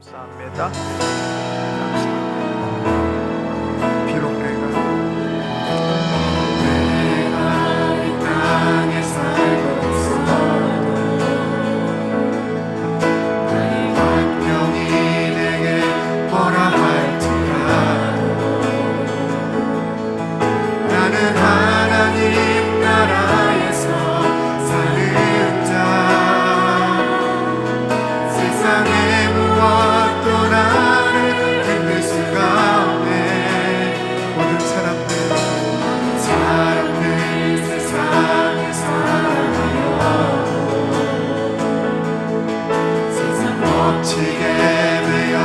감사합니다. 비록 내가 이 땅에 살고 있어도 나의 환경이 내게 뭐라 할지라도 나는 하나님 나라에서 사는 자. 세상의 무엇도 나를 힘들 수가 없네. 모든 사람들 세상을 살아가요. 세상 법칙에 매여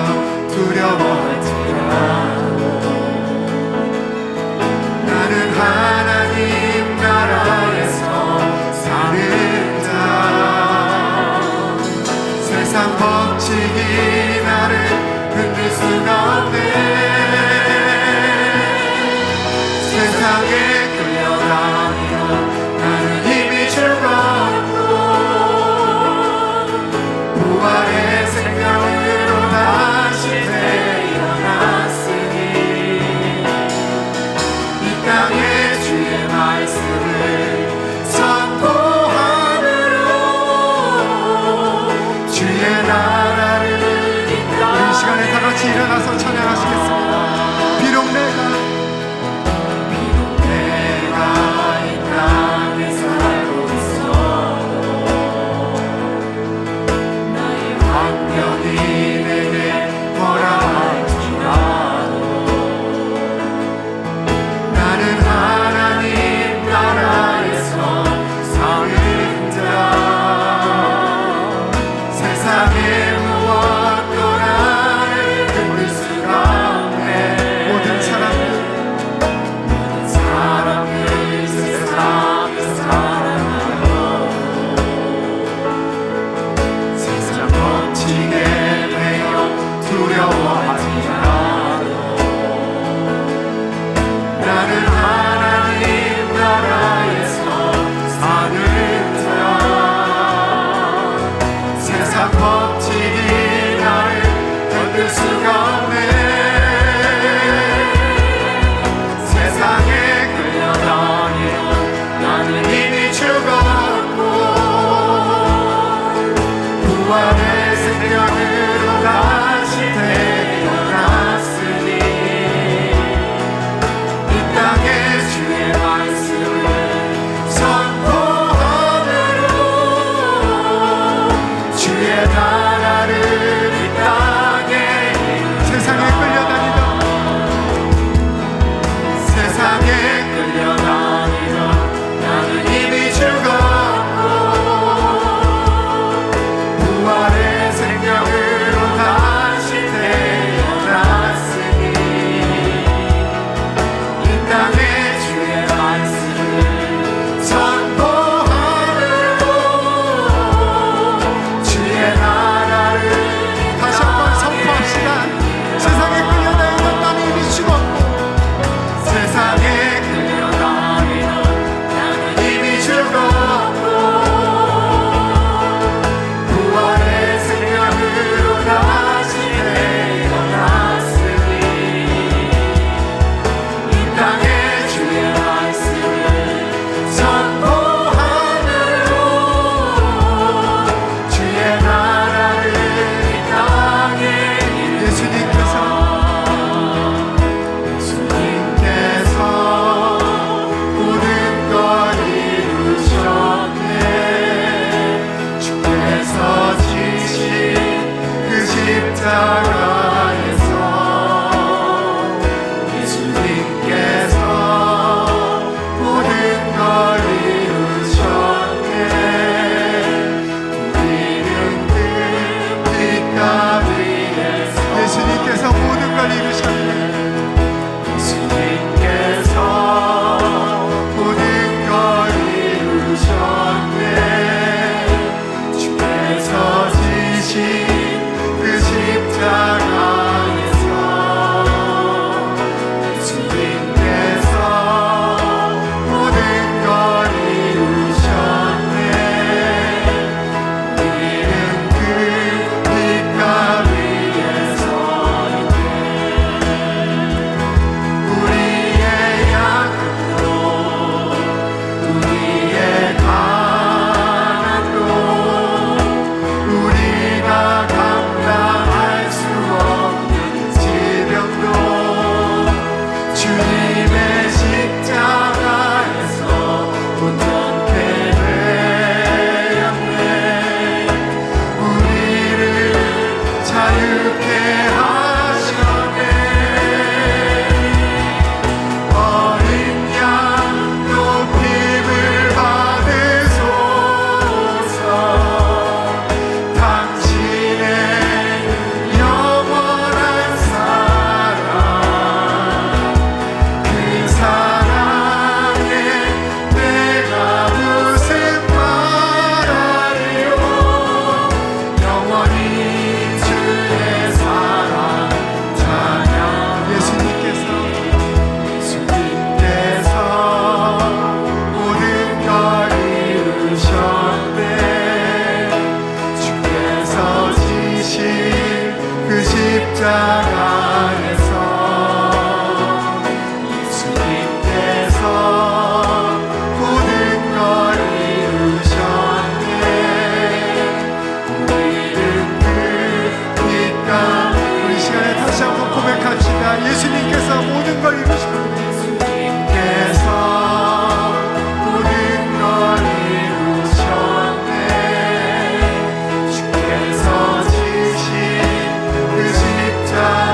두려워할지라도 나는 하나님 나라에서 사는 자. 세상 법칙이 나를 흔들 수가 없네. 세상에 끌려다니며 나는 이미 죽었고 부활의 생명으로 다시 태어났으니 이 땅에 주의 말씀을 선포함으로 주의 나라를 이 시간에 다 같이 일어나서 찬양하시겠습니다. 비록 내가 이 땅에 살고 있어도 나의 환경이 내게 뭐라 할지라도 나는 하나님 나라에서 사는 자. 세상의 무엇도 나를 흔들 수가 없네. 모든 사람들 세상에 살아가요. 세상 법칙에 매여 두려워하지라도 나는 하나님 나라에서 사는 자. 세상 법칙이 나를 흔들 수가 없네. 세상에 끌려다니면 나는 이미 죽었고 부활의 생명으로 다시 태어났으니 이 땅에 주의 말씀을 선포함으로 주의 나라를 이 땅에 세상에 끌려다니던 세상에 끌려다니던 나는 이미 죽었고 부활의 생명으로 다 십자가에서 예수님께서 모든 걸 이루셨네. 우리는 그니까 우리 시간에 다시 한번 고백합시다. 예수님께서 모든 걸 이루셨네. 예수님께서 모든 걸 이루셨네. 주께서 지신 그 십자가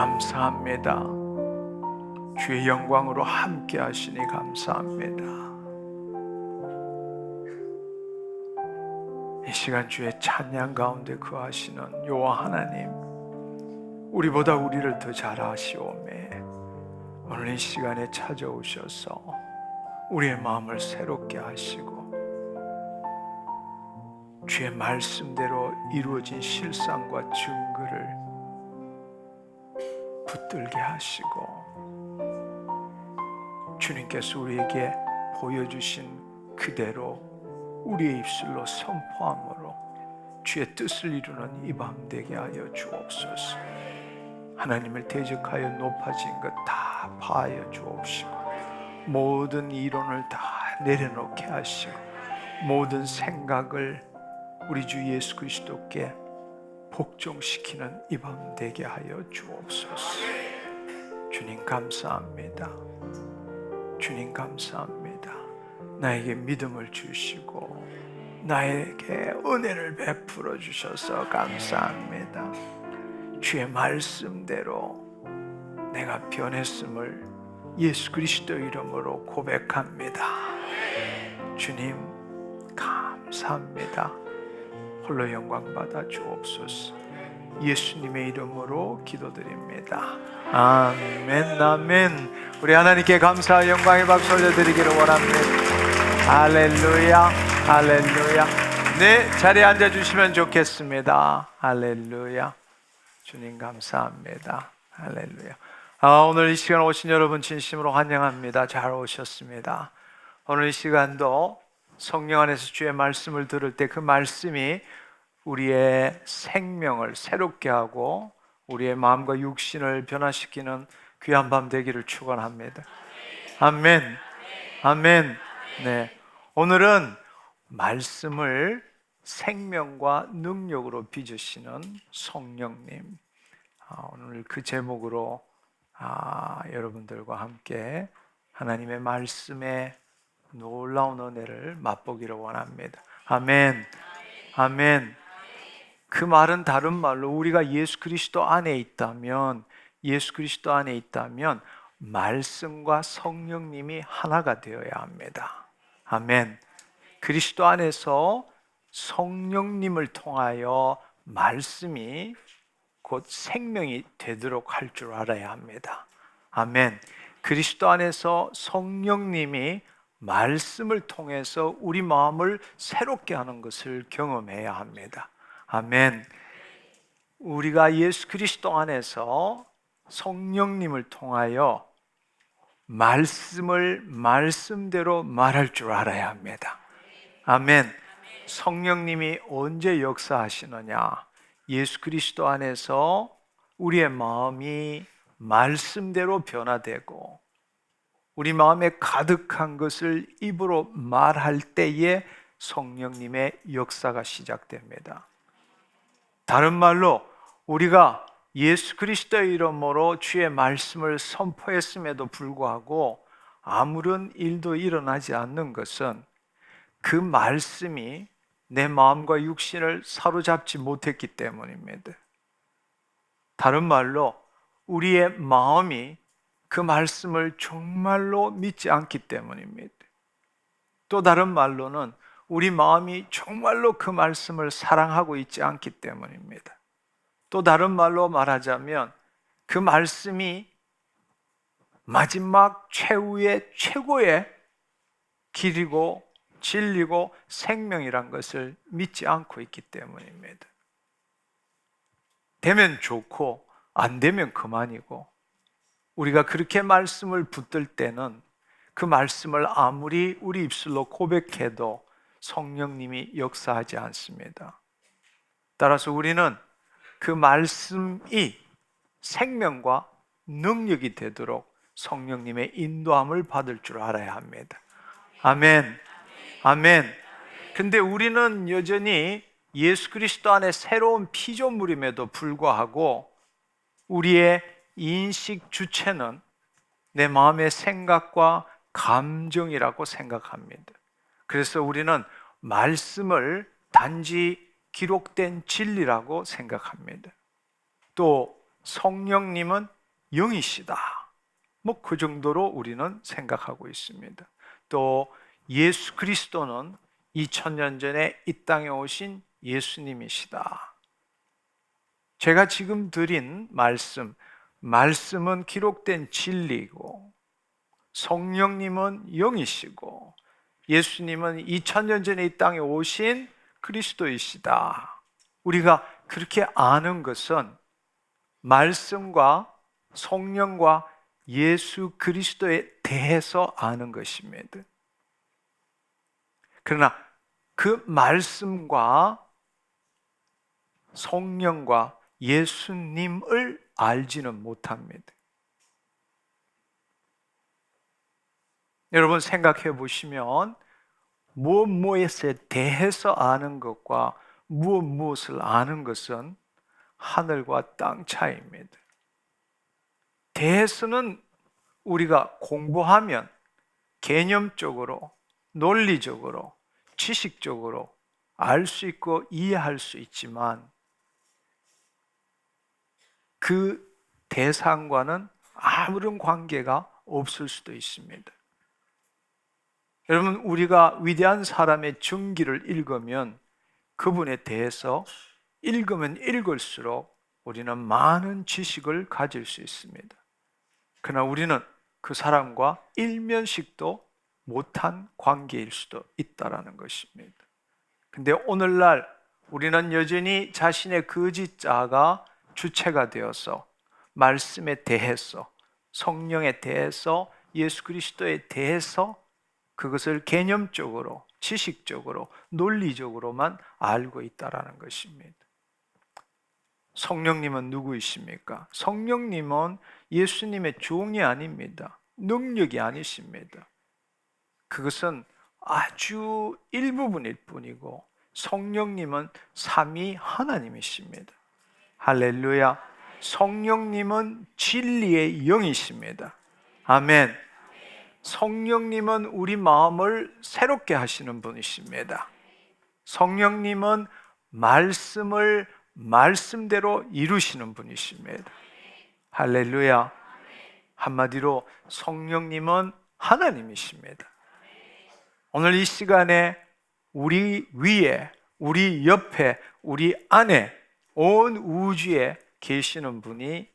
감사합니다. 주의 영광으로 함께 하시니 감사합니다. 이 시간 주의 찬양 가운데 거하시는 여호와 하나님, 우리보다 우리를 더 잘 아시오매 오늘 이 시간에 찾아오셔서 우리의 마음을 새롭게 하시고 주의 말씀대로 이루어진 실상과 증거를 붙들게 하시고 주님께서 우리에게 보여주신 그대로 우리의 입술로 선포함으로 주의 뜻을 이루는 이 밤 되게 하여 주옵소서. 하나님을 대적하여 높아진 것 다 파하여 주옵시고 모든 이론을 다 내려놓게 하시고 모든 생각을 우리 주 예수 그리스도께 복종시키는 이 밤 되게 하여 주옵소서. 주님 감사합니다. 주님 감사합니다. 나에게 믿음을 주시고 나에게 은혜를 베풀어 주셔서 감사합니다. 주의 말씀대로 내가 변했음을 예수 그리스도 이름으로 고백합니다. 주님 감사합니다. 홀로 영광 받아 주옵소서. 예수님의 이름으로 기도드립니다. 아멘 아멘. 우리 하나님께 감사와 영광의 박수 올려드리기를 원합니다. 할렐루야 할렐루야. 네, 자리에 앉아주시면 좋겠습니다. 할렐루야. 주님 감사합니다. 할렐루야. 오늘 이 시간 오신 여러분 진심으로 환영합니다. 잘 오셨습니다. 오늘 이 시간도 성령 안에서 주의 말씀을 들을 때 그 말씀이 우리의 생명을 새롭게 하고 우리의 마음과 육신을 변화시키는 귀한 밤 되기를 축원합니다. 아멘. 아멘. 네. 오늘은 말씀을 생명과 능력으로 빚으시는 성령님. 오늘 그 제목으로 여러분들과 함께 하나님의 말씀에 놀라운 은혜를 맛보기를 원합니다. 아멘. 아멘. 그 말은 다른 말로 우리가 예수 그리스도 안에 있다면 말씀과 성령님이 하나가 되어야 합니다. 아멘. 그리스도 안에서 성령님을 통하여 말씀이 곧 생명이 되도록 할 줄 알아야 합니다. 아멘. 그리스도 안에서 성령님이 말씀을 통해서 우리 마음을 새롭게 하는 것을 경험해야 합니다. 아멘. 우리가 예수 그리스도 안에서 성령님을 통하여 말씀을 말씀대로 말할 줄 알아야 합니다. 아멘. 성령님이 언제 역사하시느냐? 예수 그리스도 안에서 우리의 마음이 말씀대로 변화되고 우리 마음에 가득한 것을 입으로 말할 때에 성령님의 역사가 시작됩니다. 다른 말로 우리가 예수 그리스도의 이름으로 주의 말씀을 선포했음에도 불구하고 아무런 일도 일어나지 않는 것은 그 말씀이 내 마음과 육신을 사로잡지 못했기 때문입니다. 다른 말로 우리의 마음이 그 말씀을 정말로 믿지 않기 때문입니다. 또 다른 말로는 우리 마음이 정말로 그 말씀을 사랑하고 있지 않기 때문입니다. 또 다른 말로 말하자면 그 말씀이 마지막 최후의 최고의 길이고 진리고 생명이란 것을 믿지 않고 있기 때문입니다. 되면 좋고 안 되면 그만이고 우리가 그렇게 말씀을 붙들 때는 그 말씀을 아무리 우리 입술로 고백해도 성령님이 역사하지 않습니다. 따라서 우리는 그 말씀이 생명과 능력이 되도록 성령님의 인도함을 받을 줄 알아야 합니다. 아멘. 아멘. 근데 우리는 여전히 예수 그리스도 안에 새로운 피조물임에도 불구하고 우리의 인식 주체는 내 마음의 생각과 감정이라고 생각합니다. 그래서 우리는 말씀을 단지 기록된 진리라고 생각합니다. 또 성령님은 영이시다. 뭐 그 정도로 우리는 생각하고 있습니다. 또 예수 그리스도는 2000년 전에 이 땅에 오신 예수님이시다. 제가 지금 드린 말씀은 기록된 진리이고, 성령님은 영이시고, 예수님은 2000년 전에 이 땅에 오신 그리스도이시다. 우리가 그렇게 아는 것은 말씀과 성령과 예수 그리스도에 대해서 아는 것입니다. 그러나 그 말씀과 성령과 예수님을 알지는 못합니다. 여러분 생각해 보시면 무엇에 대해서 아는 것과 무엇을 아는 것은 하늘과 땅 차이입니다. 대해서는 우리가 공부하면 개념적으로, 논리적으로, 지식적으로 알 수 있고 이해할 수 있지만 그 대상과는 아무런 관계가 없을 수도 있습니다. 여러분, 우리가 위대한 사람의 전기를 읽으면 그분에 대해서 읽으면 읽을수록 우리는 많은 지식을 가질 수 있습니다. 그러나 우리는 그 사람과 일면식도 못한 관계일 수도 있다는 것입니다. 근데 오늘날 우리는 여전히 자신의 거짓자가 주체가 되어서 말씀에 대해서, 성령에 대해서, 예수 그리스도에 대해서 그것을 개념적으로, 지식적으로, 논리적으로만 알고 있다는 것입니다. 성령님은 누구이십니까? 성령님은 예수님의 종이 아닙니다. 능력이 아니십니다. 그것은 아주 일부분일 뿐이고 성령님은 삼위 하나님이십니다. 할렐루야. 성령님은 진리의 영이십니다. 아멘. 성령님은 우리 마음을 새롭게 하시는 분이십니다. 성령님은 말씀을 말씀대로 이루시는 분이십니다. 할렐루야. 한마디로 성령님은 하나님이십니다. 오늘 이 시간에 우리 위에, 우리 옆에, 우리 안에, 온 우주에 계시는 분이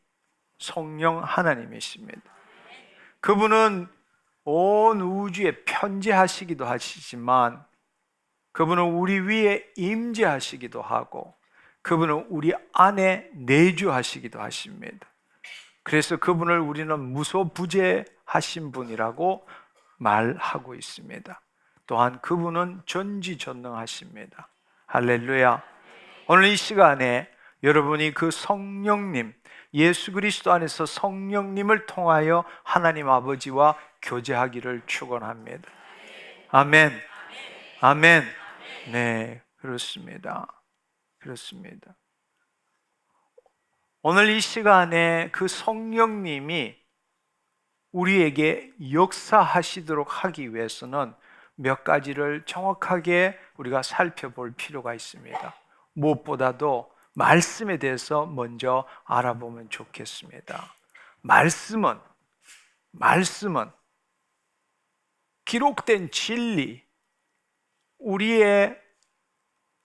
성령 하나님이십니다. 그분은 온 우주에 편재하시기도 하시지만 그분은 우리 위에 임재하시기도 하고 그분은 우리 안에 내주하시기도 하십니다. 그래서 그분을 우리는 무소부재하신 분이라고 말하고 있습니다. 또한 그분은 전지전능하십니다. 할렐루야. 오늘 이 시간에 여러분이 그 성령님, 예수 그리스도 안에서 성령님을 통하여 하나님 아버지와 교제하기를 축원합니다. 아멘. 아멘. 네, 그렇습니다. 그렇습니다. 오늘 이 시간에 그 성령님이 우리에게 역사하시도록 하기 위해서는 몇 가지를 정확하게 우리가 살펴볼 필요가 있습니다. 무엇보다도 말씀에 대해서 먼저 알아보면 좋겠습니다. 말씀은 기록된 진리, 우리의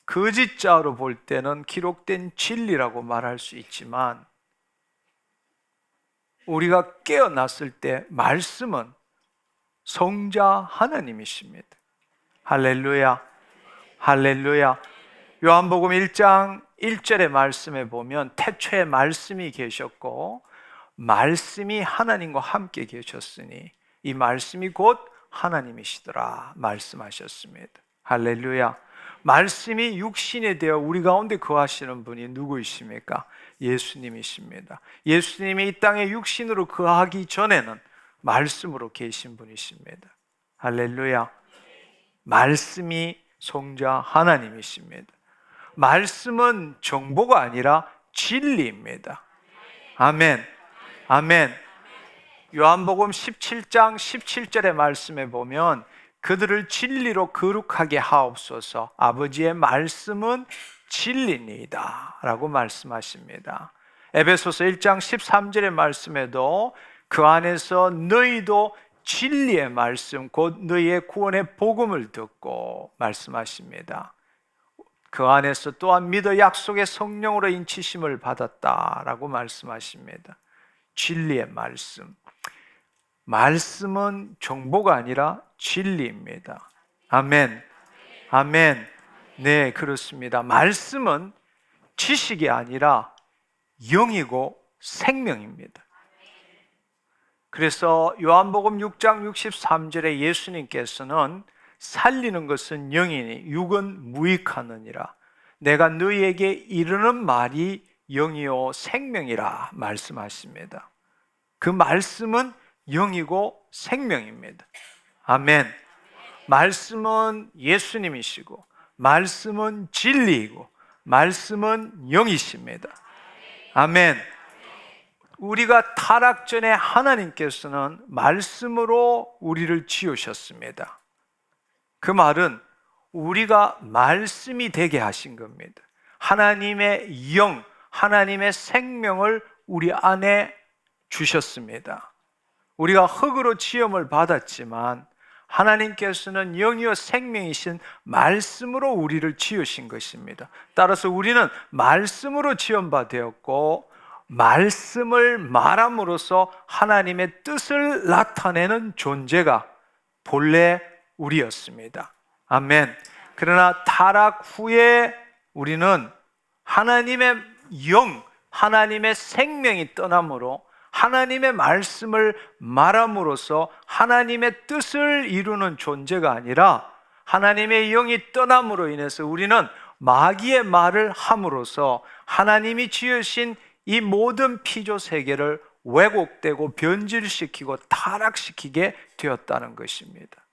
거짓자로 볼 때는 기록된 진리라고 말할 수 있지만 우리가 깨어났을 때 말씀은 성자 하나님이십니다. 할렐루야. 할렐루야. 요한복음 1장 1절의 말씀에 보면 태초에 말씀이 계셨고 말씀이 하나님과 함께 계셨으니 이 말씀이 곧 하나님이시더라 말씀하셨습니다. 할렐루야. 말씀이 육신이 되어 우리 가운데 거하시는 분이 누구이십니까? 예수님이십니다. 예수님이 이 땅에 육신으로 거하기 전에는 말씀으로 계신 분이십니다. 할렐루야. 말씀이 성자 하나님이십니다. 말씀은 정보가 아니라 진리입니다. 아멘. 아멘. 요한복음 17장 17절의 말씀에 보면 그들을 진리로 거룩하게 하옵소서. 아버지의 말씀은 진리니이다 라고 말씀하십니다. 에베소서 1장 13절의 말씀에도 그 안에서 너희도 진리의 말씀 곧 너희의 구원의 복음을 듣고 말씀하십니다. 그 안에서 또한 믿어 약속의 성령으로 인치심을 받았다라고 말씀하십니다. 진리의 말씀. 말씀은 정보가 아니라 진리입니다. 아멘. 아멘. 네, 그렇습니다. 말씀은 지식이 아니라 영이고 생명입니다. 그래서 요한복음 6장 63절에 예수님께서는 살리는 것은 영이니 육은 무익하느니라. 내가 너희에게 이르는 말이 영이요 생명이라 말씀하십니다. 그 말씀은 영이고 생명입니다. 아멘. 말씀은 예수님이시고 말씀은 진리이고 말씀은 영이십니다. 아멘. 우리가 타락 전에 하나님께서는 말씀으로 우리를 지으셨습니다. 그 말은 우리가 말씀이 되게 하신 겁니다. 하나님의 영, 하나님의 생명을 우리 안에 주셨습니다. 우리가 흙으로 지음을 받았지만 하나님께서는 영이요 생명이신 말씀으로 우리를 지으신 것입니다. 따라서 우리는 말씀으로 지음받았고 말씀을 말함으로써 하나님의 뜻을 나타내는 존재가 본래 우리였습니다. 아멘. 그러나 타락 후에 우리는 하나님의 영, 하나님의 생명이 떠남으로 하나님의 말씀을 말함으로써 하나님의 뜻을 이루는 존재가 아니라 하나님의 영이 떠남으로 인해서 우리는 마귀의 말을 함으로써 하나님이 지으신 이 모든 피조 세계를 왜곡되고 변질시키고 타락시키게 되었다는 것입니다.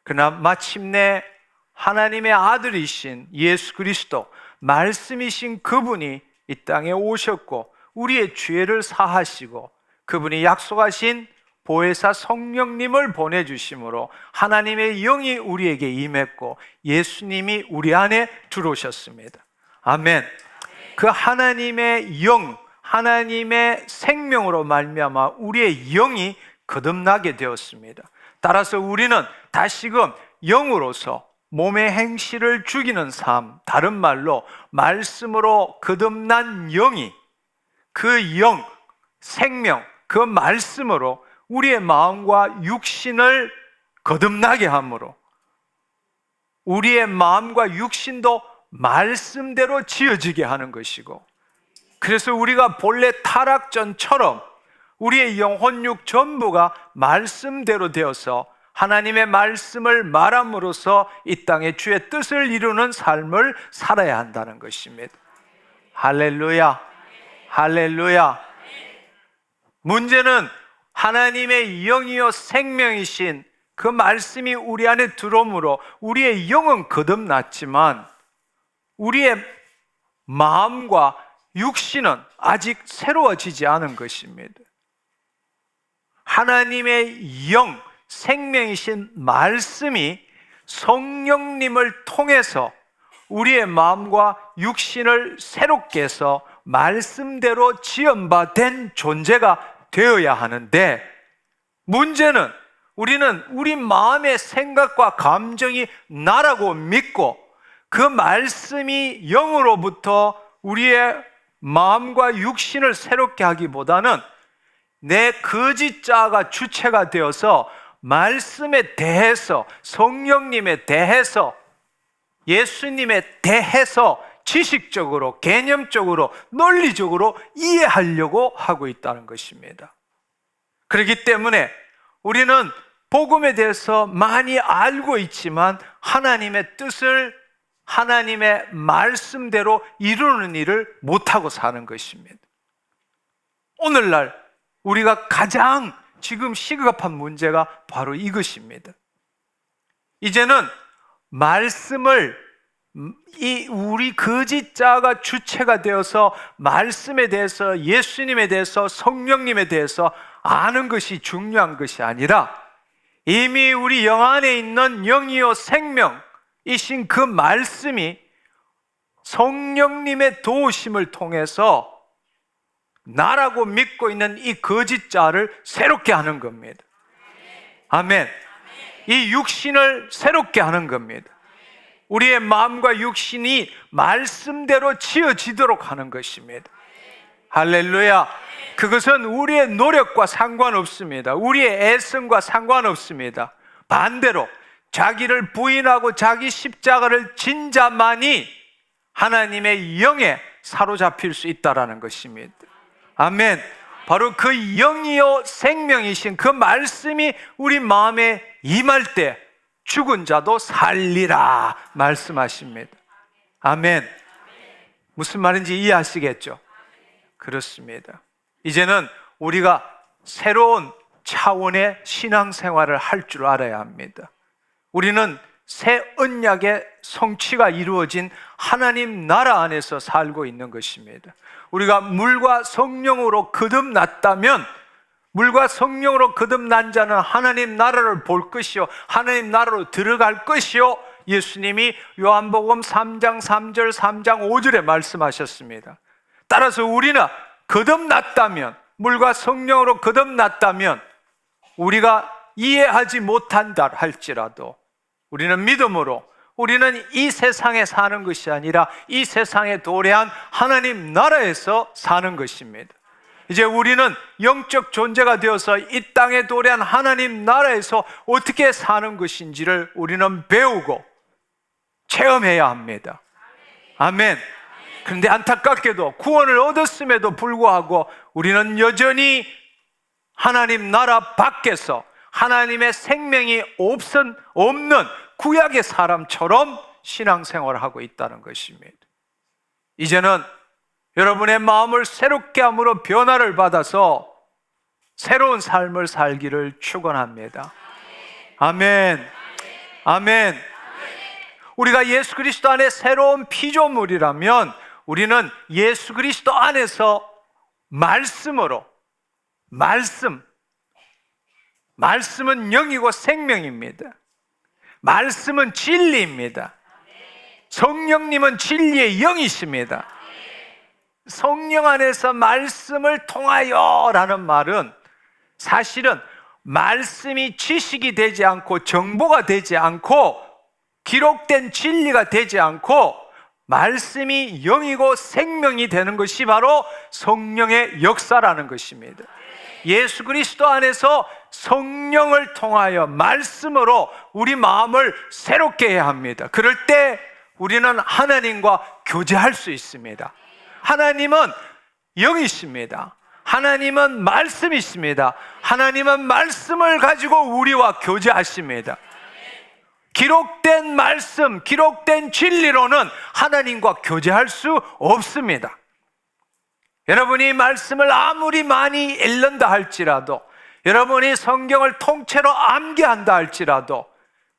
그러나 마침내 하나님의 아들이신 예수 그리스도, 말씀이신 그분이 이 땅에 오셨고 우리의 죄를 사하시고 그분이 약속하신 보혜사 성령님을 보내주심으로 하나님의 영이 우리에게 임했고 예수님이 우리 안에 들어오셨습니다. 아멘. 그 하나님의 영, 하나님의 생명으로 말미암아 우리의 영이 거듭나게 되었습니다. 따라서 우리는 다시금 영으로서 몸의 행실을 죽이는 삶, 다른 말로 말씀으로 거듭난 영이 그 영, 생명, 그 말씀으로 우리의 마음과 육신을 거듭나게 함으로 우리의 마음과 육신도 말씀대로 지어지게 하는 것이고, 그래서 우리가 본래 타락 전처럼 우리의 영혼육 전부가 말씀대로 되어서 하나님의 말씀을 말함으로써 이 땅에 주의 뜻을 이루는 삶을 살아야 한다는 것입니다. 할렐루야, 할렐루야. 문제는 하나님의 영이요 생명이신 그 말씀이 우리 안에 들어오므로 우리의 영은 거듭났지만 우리의 마음과 육신은 아직 새로워지지 않은 것입니다. 하나님의 영, 생명이신 말씀이 성령님을 통해서 우리의 마음과 육신을 새롭게 해서 말씀대로 지음받은 존재가 되어야 하는데, 문제는 우리는 우리 마음의 생각과 감정이 나라고 믿고 그 말씀이 영으로부터 우리의 마음과 육신을 새롭게 하기보다는 내 거짓자가 주체가 되어서 말씀에 대해서, 성령님에 대해서, 예수님에 대해서 지식적으로, 개념적으로, 논리적으로 이해하려고 하고 있다는 것입니다. 그렇기 때문에 우리는 복음에 대해서 많이 알고 있지만 하나님의 뜻을 하나님의 말씀대로 이루는 일을 못하고 사는 것입니다. 오늘날 우리가 가장 지금 시급한 문제가 바로 이것입니다. 이제는 말씀을 우리 거짓자가 주체가 되어서 말씀에 대해서, 예수님에 대해서, 성령님에 대해서 아는 것이 중요한 것이 아니라 이미 우리 영 안에 있는 영이요 생명이신 그 말씀이 성령님의 도우심을 통해서 나라고 믿고 있는 이 거짓 자를 새롭게 하는 겁니다. 아멘. 이 육신을 새롭게 하는 겁니다. 우리의 마음과 육신이 말씀대로 지어지도록 하는 것입니다. 할렐루야. 그것은 우리의 노력과 상관없습니다. 우리의 애성과 상관없습니다. 반대로 자기를 부인하고 자기 십자가를 진 자만이 하나님의 영에 사로잡힐 수 있다는 것입니다. 아멘. 바로 그 영이요 생명이신 그 말씀이 우리 마음에 임할 때 죽은 자도 살리라 말씀하십니다. 아멘. 무슨 말인지 이해하시겠죠? 그렇습니다. 이제는 우리가 새로운 차원의 신앙생활을 할 줄 알아야 합니다. 우리는 새 언약의 성취가 이루어진 하나님 나라 안에서 살고 있는 것입니다. 우리가 물과 성령으로 거듭났다면, 물과 성령으로 거듭난 자는 하나님 나라를 볼 것이요 하나님 나라로 들어갈 것이요, 예수님이 요한복음 3장 3절 3장 5절에 말씀하셨습니다. 따라서 우리는 거듭났다면, 물과 성령으로 거듭났다면, 우리가 이해하지 못한다 할지라도 우리는 믿음으로, 우리는 이 세상에 사는 것이 아니라 이 세상에 도래한 하나님 나라에서 사는 것입니다. 이제 우리는 영적 존재가 되어서 이 땅에 도래한 하나님 나라에서 어떻게 사는 것인지를 우리는 배우고 체험해야 합니다. 아멘. 그런데 안타깝게도 구원을 얻었음에도 불구하고 우리는 여전히 하나님 나라 밖에서 하나님의 생명이 없는 구약의 사람처럼 신앙생활을 하고 있다는 것입니다. 이제는 여러분의 마음을 새롭게 함으로 변화를 받아서 새로운 삶을 살기를 축원합니다. 아멘. 아멘. 우리가 예수 그리스도 안에 새로운 피조물이라면 우리는 예수 그리스도 안에서 말씀으로, 말씀은 영이고 생명입니다. 말씀은 진리입니다. 성령님은 진리의 영이십니다. 성령 안에서 말씀을 통하여 라는 말은 사실은 말씀이 지식이 되지 않고 정보가 되지 않고 기록된 진리가 되지 않고 말씀이 영이고 생명이 되는 것이 바로 성령의 역사라는 것입니다. 예수 그리스도 안에서 성령을 통하여 말씀으로 우리 마음을 새롭게 해야 합니다. 그럴 때 우리는 하나님과 교제할 수 있습니다. 하나님은 영이십니다. 하나님은 말씀이십니다. 하나님은 말씀을 가지고 우리와 교제하십니다. 기록된 말씀, 기록된 진리로는 하나님과 교제할 수 없습니다. 여러분이 말씀을 아무리 많이 읽는다 할지라도, 여러분이 성경을 통째로 암기한다 할지라도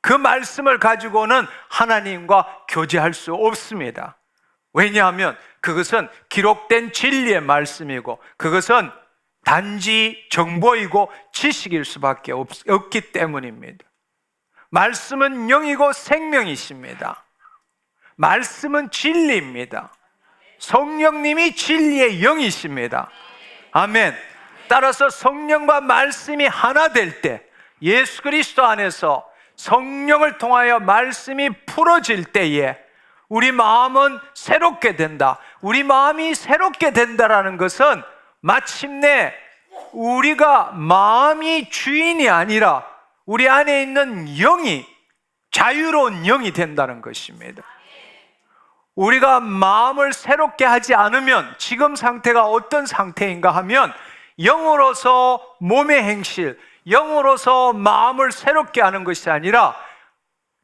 그 말씀을 가지고는 하나님과 교제할 수 없습니다. 왜냐하면 그것은 기록된 진리의 말씀이고 그것은 단지 정보이고 지식일 수밖에 없기 때문입니다. 말씀은 영이고 생명이십니다. 말씀은 진리입니다. 성령님이 진리의 영이십니다. 아멘. 따라서 성령과 말씀이 하나 될 때, 예수 그리스도 안에서 성령을 통하여 말씀이 풀어질 때에 우리 마음은 새롭게 된다. 우리 마음이 새롭게 된다라는 것은 마침내 우리가 마음이 주인이 아니라 우리 안에 있는 영이 자유로운 영이 된다는 것입니다. 우리가 마음을 새롭게 하지 않으면 지금 상태가 어떤 상태인가 하면 영으로서 몸의 행실, 영으로서 마음을 새롭게 하는 것이 아니라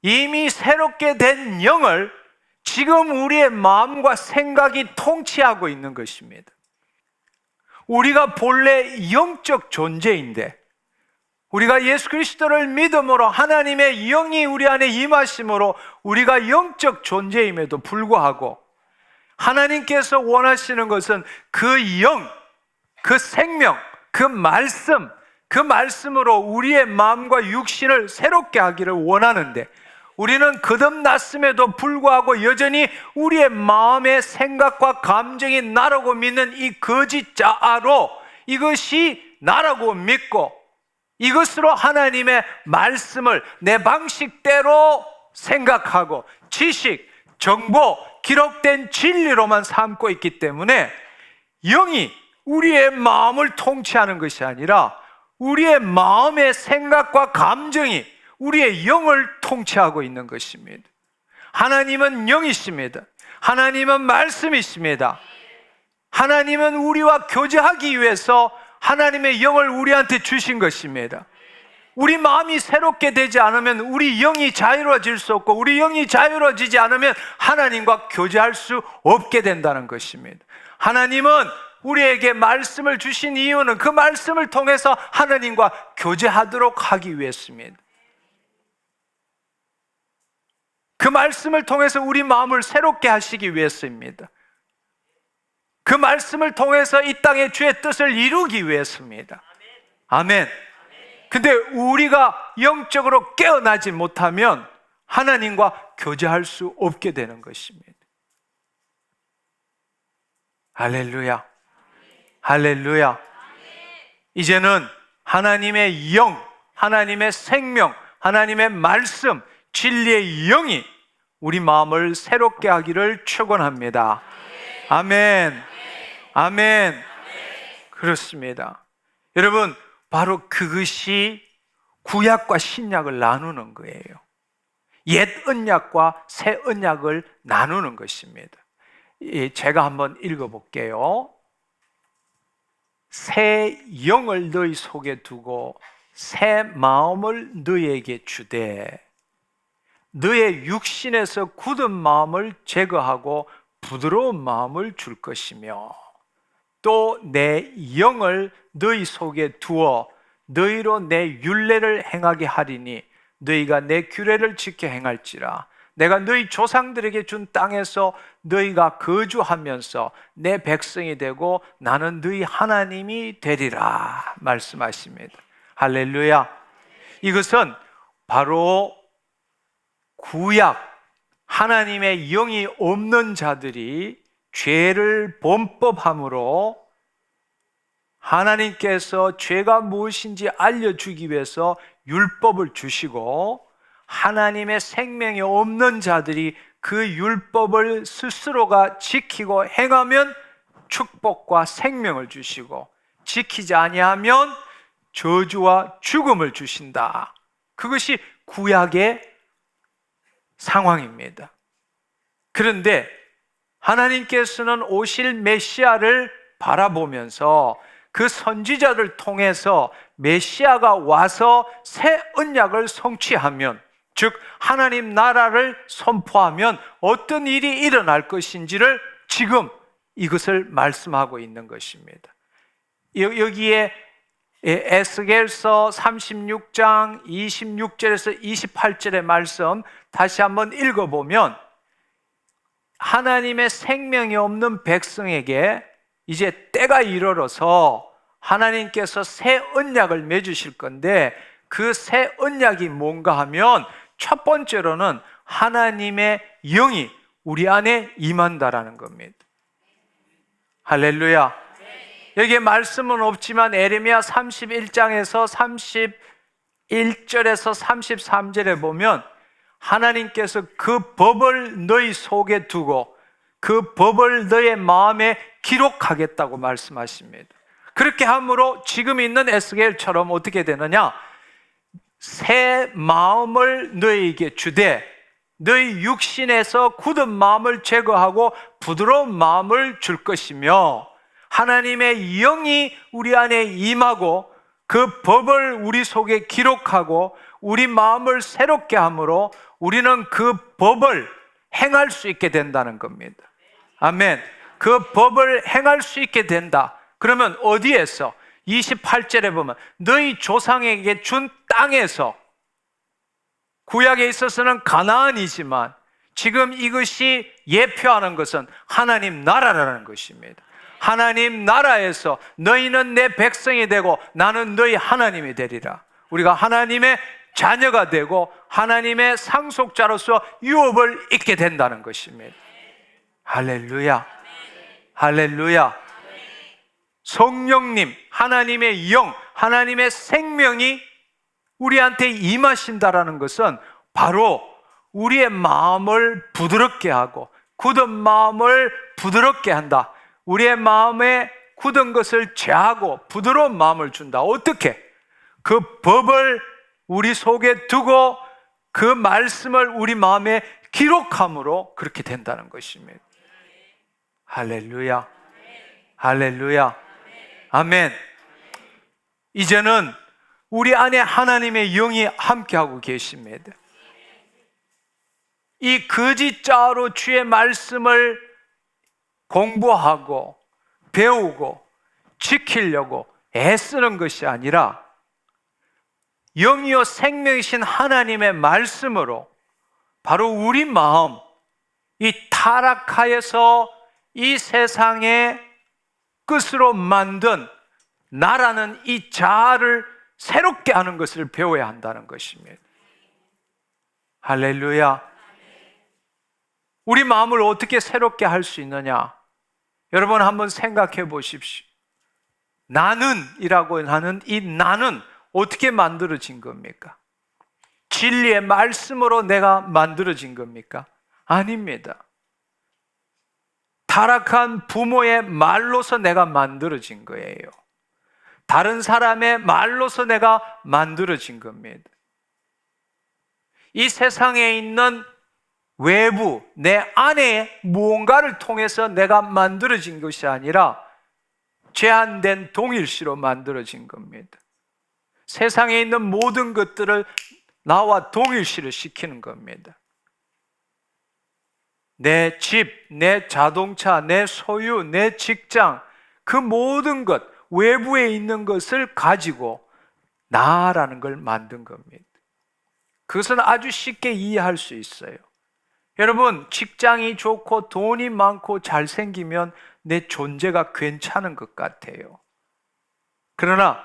이미 새롭게 된 영을 지금 우리의 마음과 생각이 통치하고 있는 것입니다. 우리가 본래 영적 존재인데 우리가 예수 그리스도를 믿음으로 하나님의 영이 우리 안에 임하심으로 우리가 영적 존재임에도 불구하고 하나님께서 원하시는 것은 그 영, 그 생명, 그 말씀으로 우리의 마음과 육신을 새롭게 하기를 원하는데 우리는 거듭났음에도 불구하고 여전히 우리의 마음의 생각과 감정이 나라고 믿는 이 거짓 자아로 이것이 나라고 믿고 이것으로 하나님의 말씀을 내 방식대로 생각하고 지식, 정보, 기록된 진리로만 삼고 있기 때문에 영이 우리의 마음을 통치하는 것이 아니라 우리의 마음의 생각과 감정이 우리의 영을 통치하고 있는 것입니다. 하나님은 영이십니다. 하나님은 말씀이십니다. 하나님은 우리와 교제하기 위해서 하나님의 영을 우리한테 주신 것입니다. 우리 마음이 새롭게 되지 않으면 우리 영이 자유로워질 수 없고 우리 영이 자유로워지지 않으면 하나님과 교제할 수 없게 된다는 것입니다. 하나님은 우리에게 말씀을 주신 이유는 그 말씀을 통해서 하나님과 교제하도록 하기 위해서입니다. 그 말씀을 통해서 우리 마음을 새롭게 하시기 위해서입니다. 그 말씀을 통해서 이 땅에 주의 뜻을 이루기 위해서입니다. 아멘. 근데 우리가 영적으로 깨어나지 못하면 하나님과 교제할 수 없게 되는 것입니다. 할렐루야. 할렐루야. 이제는 하나님의 영, 하나님의 생명, 하나님의 말씀, 진리의 영이 우리 마음을 새롭게 하기를 축원합니다. 아멘. 아멘. 그렇습니다. 여러분, 바로 그것이 구약과 신약을 나누는 거예요. 옛 언약과 새 언약을 나누는 것입니다. 제가 한번 읽어볼게요. 새 영을 너희 속에 두고 새 마음을 너희에게 주되 너의 육신에서 굳은 마음을 제거하고 부드러운 마음을 줄 것이며 또 내 영을 너희 속에 두어 너희로 내 율례를 행하게 하리니 너희가 내 규례를 지켜 행할지라. 내가 너희 조상들에게 준 땅에서 너희가 거주하면서 내 백성이 되고 나는 너희 하나님이 되리라 말씀하십니다. 할렐루야. 이것은 바로 구약 하나님의 영이 없는 자들이 죄를 범법함으로 하나님께서 죄가 무엇인지 알려주기 위해서 율법을 주시고 하나님의 생명이 없는 자들이 그 율법을 스스로가 지키고 행하면 축복과 생명을 주시고 지키지 아니하면 저주와 죽음을 주신다. 그것이 구약의 상황입니다. 그런데 하나님께서는 오실 메시아를 바라보면서 그 선지자를 통해서 메시아가 와서 새 언약을 성취하면, 즉 하나님 나라를 선포하면 어떤 일이 일어날 것인지를 지금 이것을 말씀하고 있는 것입니다. 여기에 에스겔서 36장 26절에서 28절의 말씀 다시 한번 읽어보면 하나님의 생명이 없는 백성에게 이제 때가 이르러서 하나님께서 새 언약을 맺으실 건데 그 새 언약이 뭔가 하면 첫 번째로는 하나님의 영이 우리 안에 임한다라는 겁니다. 할렐루야. 여기에 말씀은 없지만 에레미야 31장에서 31절에서 33절에 보면 하나님께서 그 법을 너희 속에 두고 그 법을 너의 마음에 기록하겠다고 말씀하십니다. 그렇게 함으로 지금 있는 에스겔처럼 어떻게 되느냐? 새 마음을 너희에게 주되 너희 육신에서 굳은 마음을 제거하고 부드러운 마음을 줄 것이며 하나님의 영이 우리 안에 임하고 그 법을 우리 속에 기록하고 우리 마음을 새롭게 함으로 우리는 그 법을 행할 수 있게 된다는 겁니다. 아멘. 그 법을 행할 수 있게 된다. 그러면 어디에서? 28절에 보면 너희 조상에게 준 땅에서, 구약에 있어서는 가나안이지만 지금 이것이 예표하는 것은 하나님 나라라는 것입니다. 하나님 나라에서 너희는 내 백성이 되고 나는 너희 하나님이 되리라. 우리가 하나님의 자녀가 되고 하나님의 상속자로서 유업을 잊게 된다는 것입니다. 할렐루야, 할렐루야. 성령님, 하나님의 영, 하나님의 생명이 우리한테 임하신다라는 것은 바로 우리의 마음을 부드럽게 하고 굳은 마음을 부드럽게 한다. 우리의 마음에 굳은 것을 제하고 부드러운 마음을 준다. 어떻게? 그 법을 우리 속에 두고 그 말씀을 우리 마음에 기록함으로 그렇게 된다는 것입니다. 할렐루야, 할렐루야, 아멘. 이제는 우리 안에 하나님의 영이 함께하고 계십니다. 이 거짓자로 주의 말씀을 공부하고 배우고 지키려고 애쓰는 것이 아니라 영이요 생명이신 하나님의 말씀으로 바로 우리 마음, 이 타락하여서 이 세상의 끝으로 만든 나라는 이 자아를 새롭게 하는 것을 배워야 한다는 것입니다. 할렐루야. 우리 마음을 어떻게 새롭게 할 수 있느냐? 여러분 한번 생각해 보십시오. 나는이라고 하는 이 나는 어떻게 만들어진 겁니까? 진리의 말씀으로 내가 만들어진 겁니까? 아닙니다. 타락한 부모의 말로서 내가 만들어진 거예요. 다른 사람의 말로서 내가 만들어진 겁니다. 이 세상에 있는 외부, 내 안에 무언가를 통해서 내가 만들어진 것이 아니라 제한된 동일시로 만들어진 겁니다. 세상에 있는 모든 것들을 나와 동일시를 시키는 겁니다. 내 집, 내 자동차, 내 소유, 내 직장, 그 모든 것, 외부에 있는 것을 가지고 나라는 걸 만든 겁니다. 그것은 아주 쉽게 이해할 수 있어요. 여러분, 직장이 좋고 돈이 많고 잘생기면 내 존재가 괜찮은 것 같아요. 그러나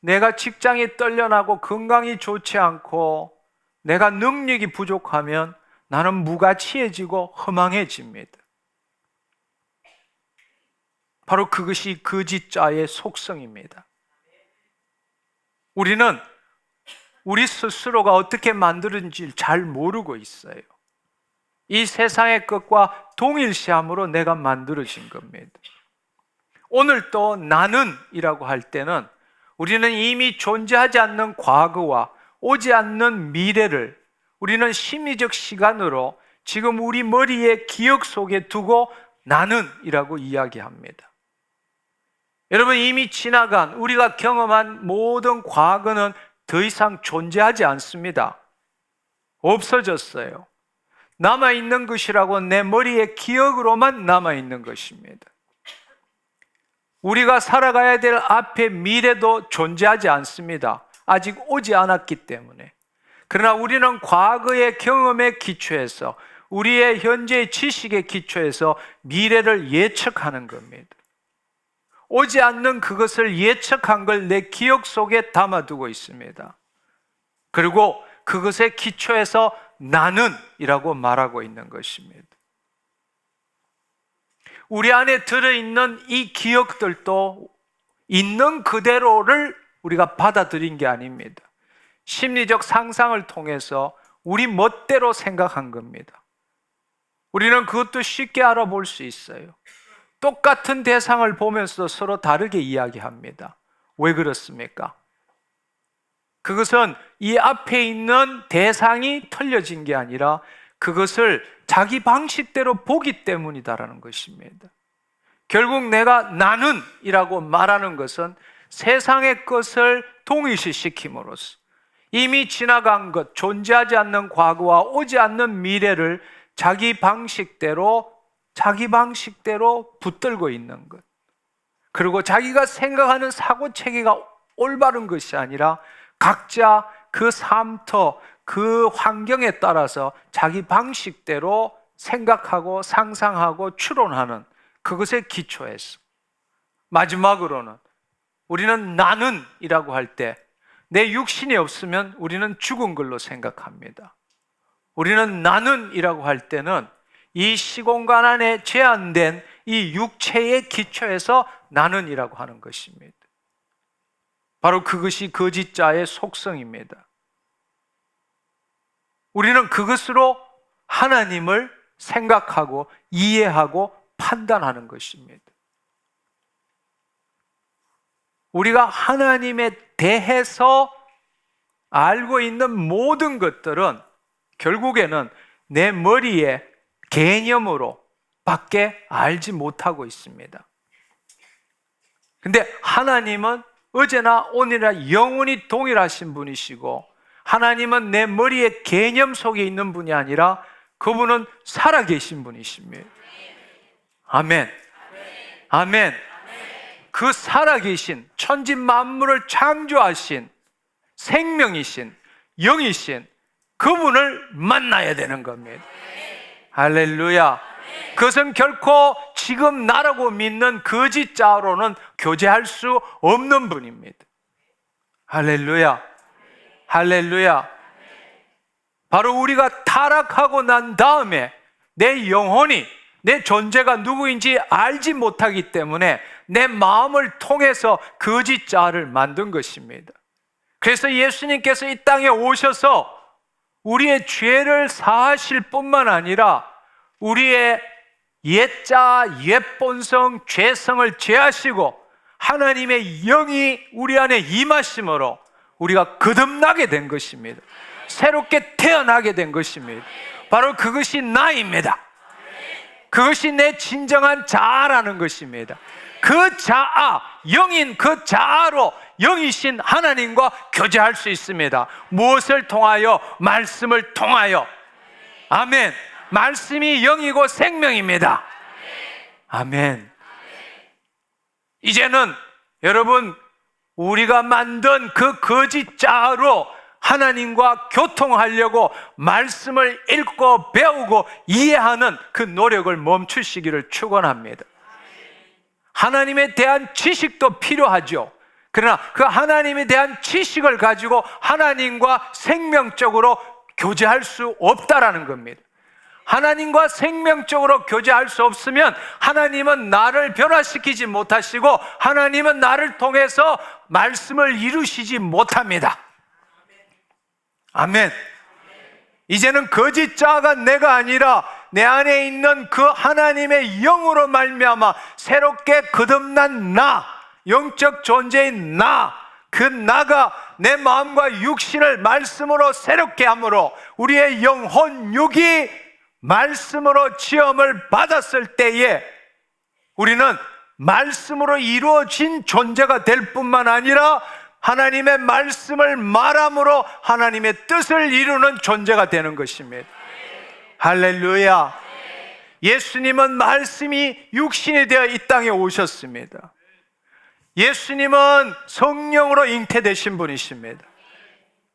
내가 직장이 떨려나고 건강이 좋지 않고 내가 능력이 부족하면 나는 무가치해지고 허망해집니다. 바로 그것이 거짓자의 속성입니다. 우리는 우리 스스로가 어떻게 만들었는지 잘 모르고 있어요. 이 세상의 것과 동일시함으로 내가 만들어진 겁니다. 오늘 또 나는이라고 할 때는 우리는 이미 존재하지 않는 과거와 오지 않는 미래를 우리는 심리적 시간으로 지금 우리 머리의 기억 속에 두고 나는이라고 이야기합니다. 여러분, 이미 지나간 우리가 경험한 모든 과거는 더 이상 존재하지 않습니다. 없어졌어요. 남아있는 것이라고 내 머리의 기억으로만 남아있는 것입니다. 우리가 살아가야 될 앞의 미래도 존재하지 않습니다. 아직 오지 않았기 때문에. 그러나 우리는 과거의 경험에 기초해서 우리의 현재의 지식에 기초해서 미래를 예측하는 겁니다. 오지 않는 그것을 예측한 걸 내 기억 속에 담아두고 있습니다. 그리고 그것에 기초해서 나는이라고 말하고 있는 것입니다. 우리 안에 들어있는 이 기억들도 있는 그대로를 우리가 받아들인 게 아닙니다. 심리적 상상을 통해서 우리 멋대로 생각한 겁니다. 우리는 그것도 쉽게 알아볼 수 있어요. 똑같은 대상을 보면서 서로 다르게 이야기합니다. 왜 그렇습니까? 그것은 이 앞에 있는 대상이 틀려진 게 아니라 그것을 자기 방식대로 보기 때문이다라는 것입니다. 결국 내가 나는이라고 말하는 것은 세상의 것을 동일시시킴으로써 이미 지나간 것, 존재하지 않는 과거와 오지 않는 미래를 자기 방식대로 붙들고 있는 것. 그리고 자기가 생각하는 사고체계가 올바른 것이 아니라 각자 그 삶터, 그 환경에 따라서 자기 방식대로 생각하고 상상하고 추론하는 그것에 기초해서 마지막으로는 우리는 나는이라고 할 때 내 육신이 없으면 우리는 죽은 걸로 생각합니다. 우리는 나는이라고 할 때는 이 시공간 안에 제한된 이 육체의 기초에서 나는이라고 하는 것입니다. 바로 그것이 거짓자의 속성입니다. 우리는 그것으로 하나님을 생각하고 이해하고 판단하는 것입니다. 우리가 하나님에 대해서 알고 있는 모든 것들은 결국에는 내 머리의 개념으로 밖에 알지 못하고 있습니다. 근데 하나님은 어제나 오늘이나 영원히 동일하신 분이시고, 하나님은 내 머리의 개념 속에 있는 분이 아니라 그분은 살아계신 분이십니다. 아멘. 아멘. 그 살아계신 천지 만물을 창조하신 생명이신 영이신 그분을 만나야 되는 겁니다. 할렐루야. 그것은 결코 지금 나라고 믿는 거짓자로는 교제할 수 없는 분입니다. 할렐루야. 할렐루야. 바로 우리가 타락하고 난 다음에 내 영혼이, 내 존재가 누구인지 알지 못하기 때문에 내 마음을 통해서 거짓자를 만든 것입니다. 그래서 예수님께서 이 땅에 오셔서 우리의 죄를 사하실 뿐만 아니라 우리의 옛자, 옛본성, 죄성을 제하시고 하나님의 영이 우리 안에 임하심으로 우리가 거듭나게 된 것입니다. 새롭게 태어나게 된 것입니다. 바로 그것이 나입니다. 그것이 내 진정한 자아라는 것입니다. 그 자아, 영인 그 자아로 영이신 하나님과 교제할 수 있습니다. 무엇을 통하여? 말씀을 통하여. 아멘. 말씀이 영이고 생명입니다. 아멘. 이제는 여러분, 우리가 만든 그 거짓 자아로 하나님과 교통하려고 말씀을 읽고 배우고 이해하는 그 노력을 멈추시기를 축원합니다. 하나님에 대한 지식도 필요하죠. 그러나 그 하나님에 대한 지식을 가지고 하나님과 생명적으로 교제할 수 없다라는 겁니다. 하나님과 생명적으로 교제할 수 없으면 하나님은 나를 변화시키지 못하시고 하나님은 나를 통해서 말씀을 이루시지 못합니다. 아멘. 이제는 거짓 자가 내가 아니라 내 안에 있는 그 하나님의 영으로 말미암아 새롭게 거듭난 나, 영적 존재인 나, 그 나가 내 마음과 육신을 말씀으로 새롭게 함으로 우리의 영혼 육이 말씀으로 지음을 받았을 때에 우리는 말씀으로 이루어진 존재가 될 뿐만 아니라 하나님의 말씀을 말함으로 하나님의 뜻을 이루는 존재가 되는 것입니다. 할렐루야. 예수님은 말씀이 육신이 되어 이 땅에 오셨습니다. 예수님은 성령으로 잉태되신 분이십니다.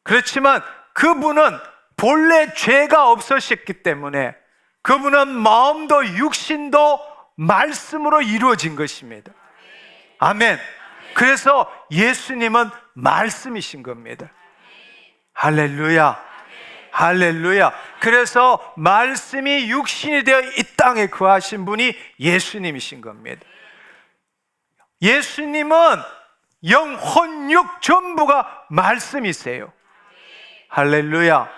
그렇지만 그분은 본래 죄가 없으셨기 때문에 그분은 마음도 육신도 말씀으로 이루어진 것입니다. 아멘. 그래서 예수님은 말씀이신 겁니다. 할렐루야. 할렐루야. 그래서 말씀이 육신이 되어 이 땅에 거하신 분이 예수님이신 겁니다. 예수님은 영혼 육 전부가 말씀이세요. 할렐루야.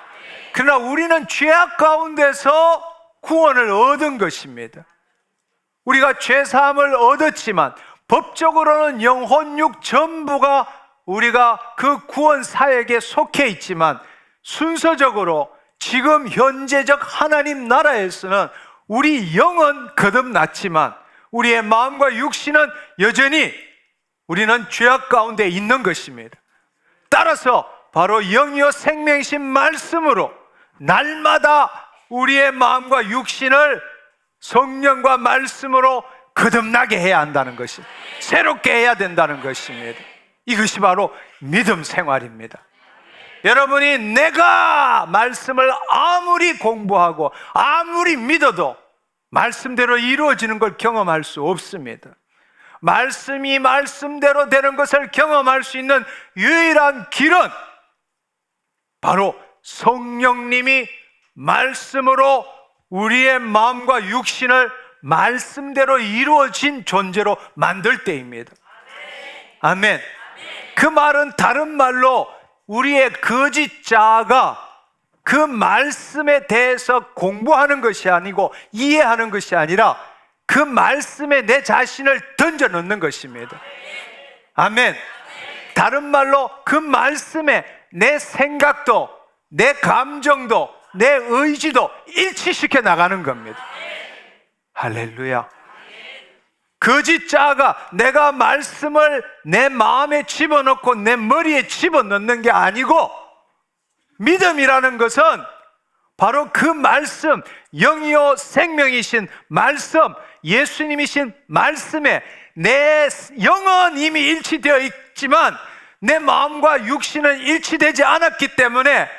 그러나 우리는 죄악 가운데서 구원을 얻은 것입니다. 우리가 죄사함을 얻었지만 법적으로는 영혼 육 전부가 우리가 그 구원 사역에 속해 있지만 순서적으로 지금 현재적 하나님 나라에서는 우리 영은 거듭났지만 우리의 마음과 육신은 여전히 우리는 죄악 가운데 있는 것입니다. 따라서 바로 영이요 생명이신 말씀으로 날마다 우리의 마음과 육신을 성령과 말씀으로 거듭나게 해야 한다는 것입니다. 새롭게 해야 된다는 것입니다. 이것이 바로 믿음 생활입니다. 여러분이 내가 말씀을 아무리 공부하고 아무리 믿어도 말씀대로 이루어지는 걸 경험할 수 없습니다. 말씀이 말씀대로 되는 것을 경험할 수 있는 유일한 길은 바로 성령님이 말씀으로 우리의 마음과 육신을 말씀대로 이루어진 존재로 만들 때입니다. 아멘. 그 말은 다른 말로 우리의 거짓 자아가 그 말씀에 대해서 공부하는 것이 아니고 이해하는 것이 아니라 그 말씀에 내 자신을 던져 넣는 것입니다. 아멘. 다른 말로 그 말씀에 내 생각도, 내 감정도, 내 의지도 일치시켜 나가는 겁니다. 할렐루야. 거짓 자아가 내가 말씀을 내 마음에 집어넣고 내 머리에 집어넣는 게 아니고, 믿음이라는 것은 바로 그 말씀, 영이요 생명이신 말씀, 예수님이신 말씀에 내 영은 이미 일치되어 있지만 내 마음과 육신은 일치되지 않았기 때문에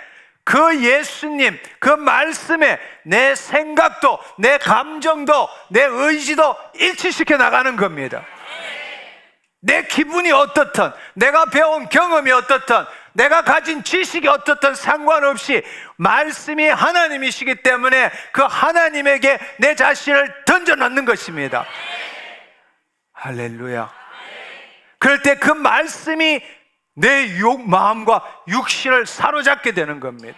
그 예수님, 그 말씀에 내 생각도, 내 감정도, 내 의지도 일치시켜 나가는 겁니다. 내 기분이 어떻든, 내가 배운 경험이 어떻든, 내가 가진 지식이 어떻든 상관없이 말씀이 하나님이시기 때문에 그 하나님에게 내 자신을 던져 넣는 것입니다. 할렐루야. 그럴 때 그 말씀이 내 마음과 육신을 사로잡게 되는 겁니다.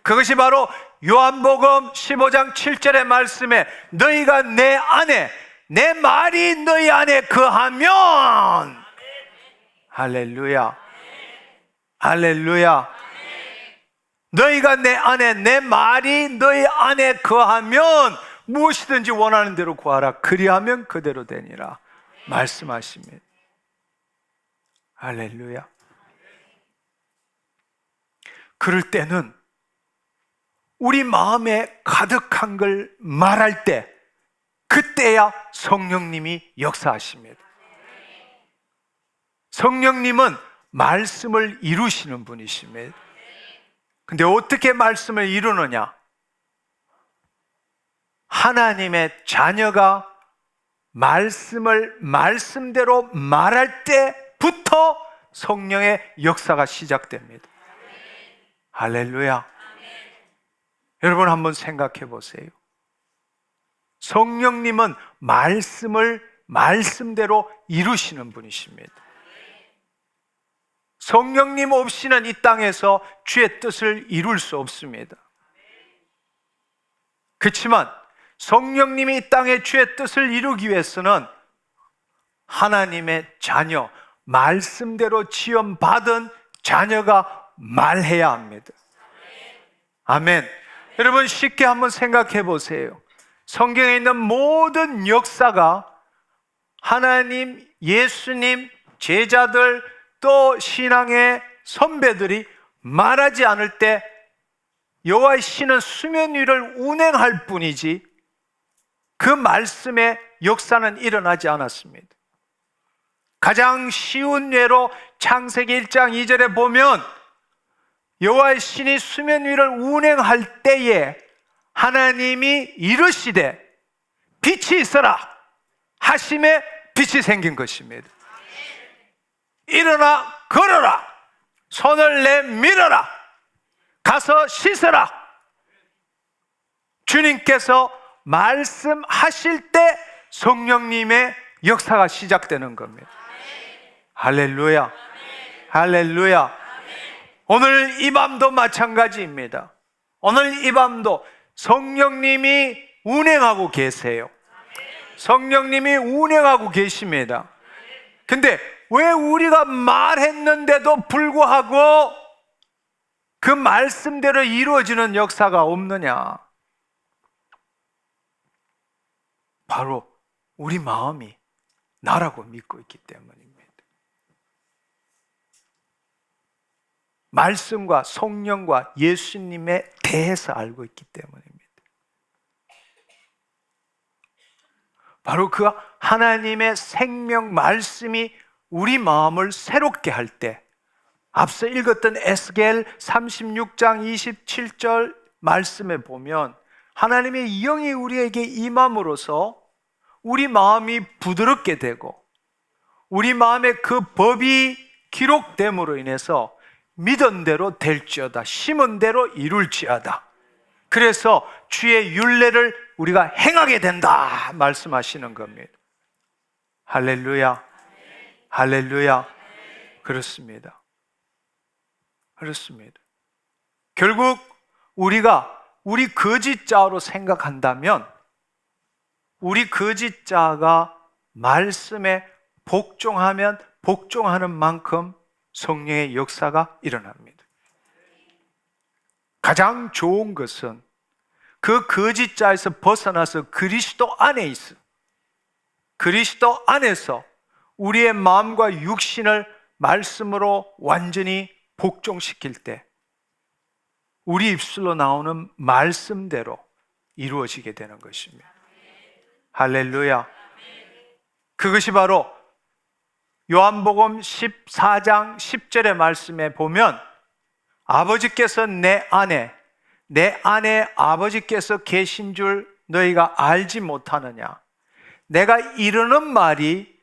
그것이 바로 요한복음 15장 7절의 말씀에 너희가 내 안에, 내 말이 너희 안에 거하면, 할렐루야, 할렐루야, 너희가 내 안에, 내 말이 너희 안에 거하면 무엇이든지 원하는 대로 구하라. 그리하면 그대로 되니라 말씀하십니다. 할렐루야. 그럴 때는 우리 마음에 가득한 걸 말할 때, 그때야 성령님이 역사하십니다. 성령님은 말씀을 이루시는 분이십니다. 근데 어떻게 말씀을 이루느냐? 하나님의 자녀가 말씀을 말씀대로 말할 때부터 성령의 역사가 시작됩니다. 할렐루야. 여러분 한번 생각해 보세요. 성령님은 말씀을 말씀대로 이루시는 분이십니다. 성령님 없이는 이 땅에서 주의 뜻을 이룰 수 없습니다. 그렇지만 성령님이 이 땅에 주의 뜻을 이루기 위해서는 하나님의 자녀, 말씀대로 지음받은 자녀가 말해야 합니다. 아멘. 여러분 쉽게 한번 생각해 보세요. 성경에 있는 모든 역사가 하나님, 예수님, 제자들, 또 신앙의 선배들이 말하지 않을 때 여호와의 신은 수면 위를 운행할 뿐이지 그 말씀의 역사는 일어나지 않았습니다. 가장 쉬운 예로 창세기 1장 2절에 보면 여호와의 신이 수면 위를 운행할 때에 하나님이 이르시되 빛이 있어라 하심에 빛이 생긴 것입니다. 일어나 걸어라, 손을 내밀어라, 가서 씻어라. 주님께서 말씀하실 때 성령님의 역사가 시작되는 겁니다. 할렐루야, 할렐루야. 오늘 이 밤도 마찬가지입니다. 오늘 이 밤도 성령님이 운행하고 계세요. 성령님이 운행하고 계십니다. 근데 왜 우리가 말했는데도 불구하고 그 말씀대로 이루어지는 역사가 없느냐? 바로 우리 마음이 나라고 믿고 있기 때문입니다. 말씀과 성령과 예수님에 대해서 알고 있기 때문입니다. 바로 그 하나님의 생명 말씀이 우리 마음을 새롭게 할 때, 앞서 읽었던 에스겔 36장 27절 말씀에 보면 하나님의 영이 우리에게 임함으로써 우리 마음이 부드럽게 되고 우리 마음에 그 법이 기록됨으로 인해서 믿은 대로 될지어다, 심은 대로 이룰지어다. 그래서 주의 율례를 우리가 행하게 된다 말씀하시는 겁니다. 할렐루야, 할렐루야. 그렇습니다. 그렇습니다. 결국 우리가 우리 거짓자로 생각한다면 우리 거짓자가 말씀에 복종하면 복종하는 만큼 성령의 역사가 일어납니다. 가장 좋은 것은 그 거짓자에서 벗어나서 그리스도 안에 있어. 그리스도 안에서 우리의 마음과 육신을 말씀으로 완전히 복종시킬 때 우리 입술로 나오는 말씀대로 이루어지게 되는 것입니다. 할렐루야. 그것이 바로 요한복음 14장 10절의 말씀에 보면 아버지께서 내 안에 아버지께서 계신 줄 너희가 알지 못하느냐. 내가 이르는 말이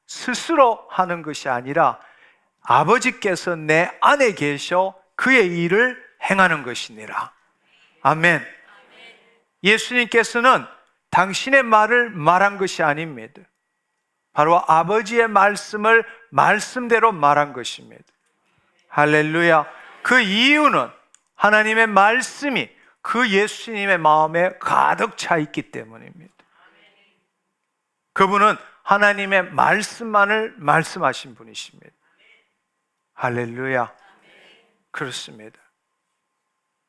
스스로 하는 것이 아니라 아버지께서 내 안에 계셔 그의 일을 행하는 것이니라. 아멘. 예수님께서는 당신의 말을 말한 것이 아닙니다. 바로 아버지의 말씀을 말씀대로 말한 것입니다. 할렐루야. 그 이유는 하나님의 말씀이 그 예수님의 마음에 가득 차 있기 때문입니다. 그분은 하나님의 말씀만을 말씀하신 분이십니다. 할렐루야. 그렇습니다.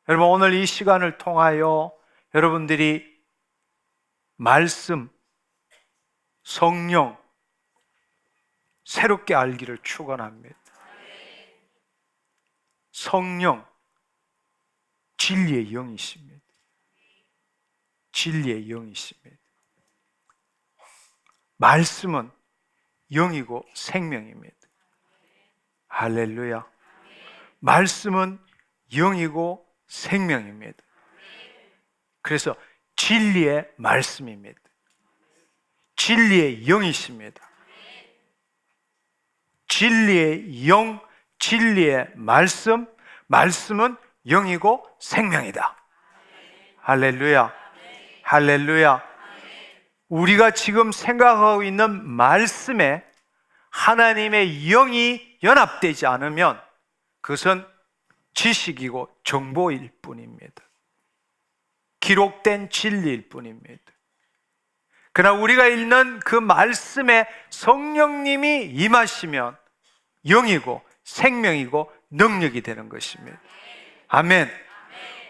여러분, 오늘 이 시간을 통하여 여러분들이 말씀, 성령 새롭게 알기를 축원합니다. 성령, 진리의 영이십니다. 진리의 영이십니다. 말씀은 영이고 생명입니다. 할렐루야. 말씀은 영이고 생명입니다. 그래서 진리의 말씀입니다. 진리의 영이십니다. 진리의 영, 진리의 말씀, 말씀은 영이고 생명이다. 할렐루야. 할렐루야. 우리가 지금 생각하고 있는 말씀에 하나님의 영이 연합되지 않으면 그것은 지식이고 정보일 뿐입니다. 기록된 진리일 뿐입니다. 그러나 우리가 읽는 그 말씀에 성령님이 임하시면 영이고 생명이고 능력이 되는 것입니다. 아멘.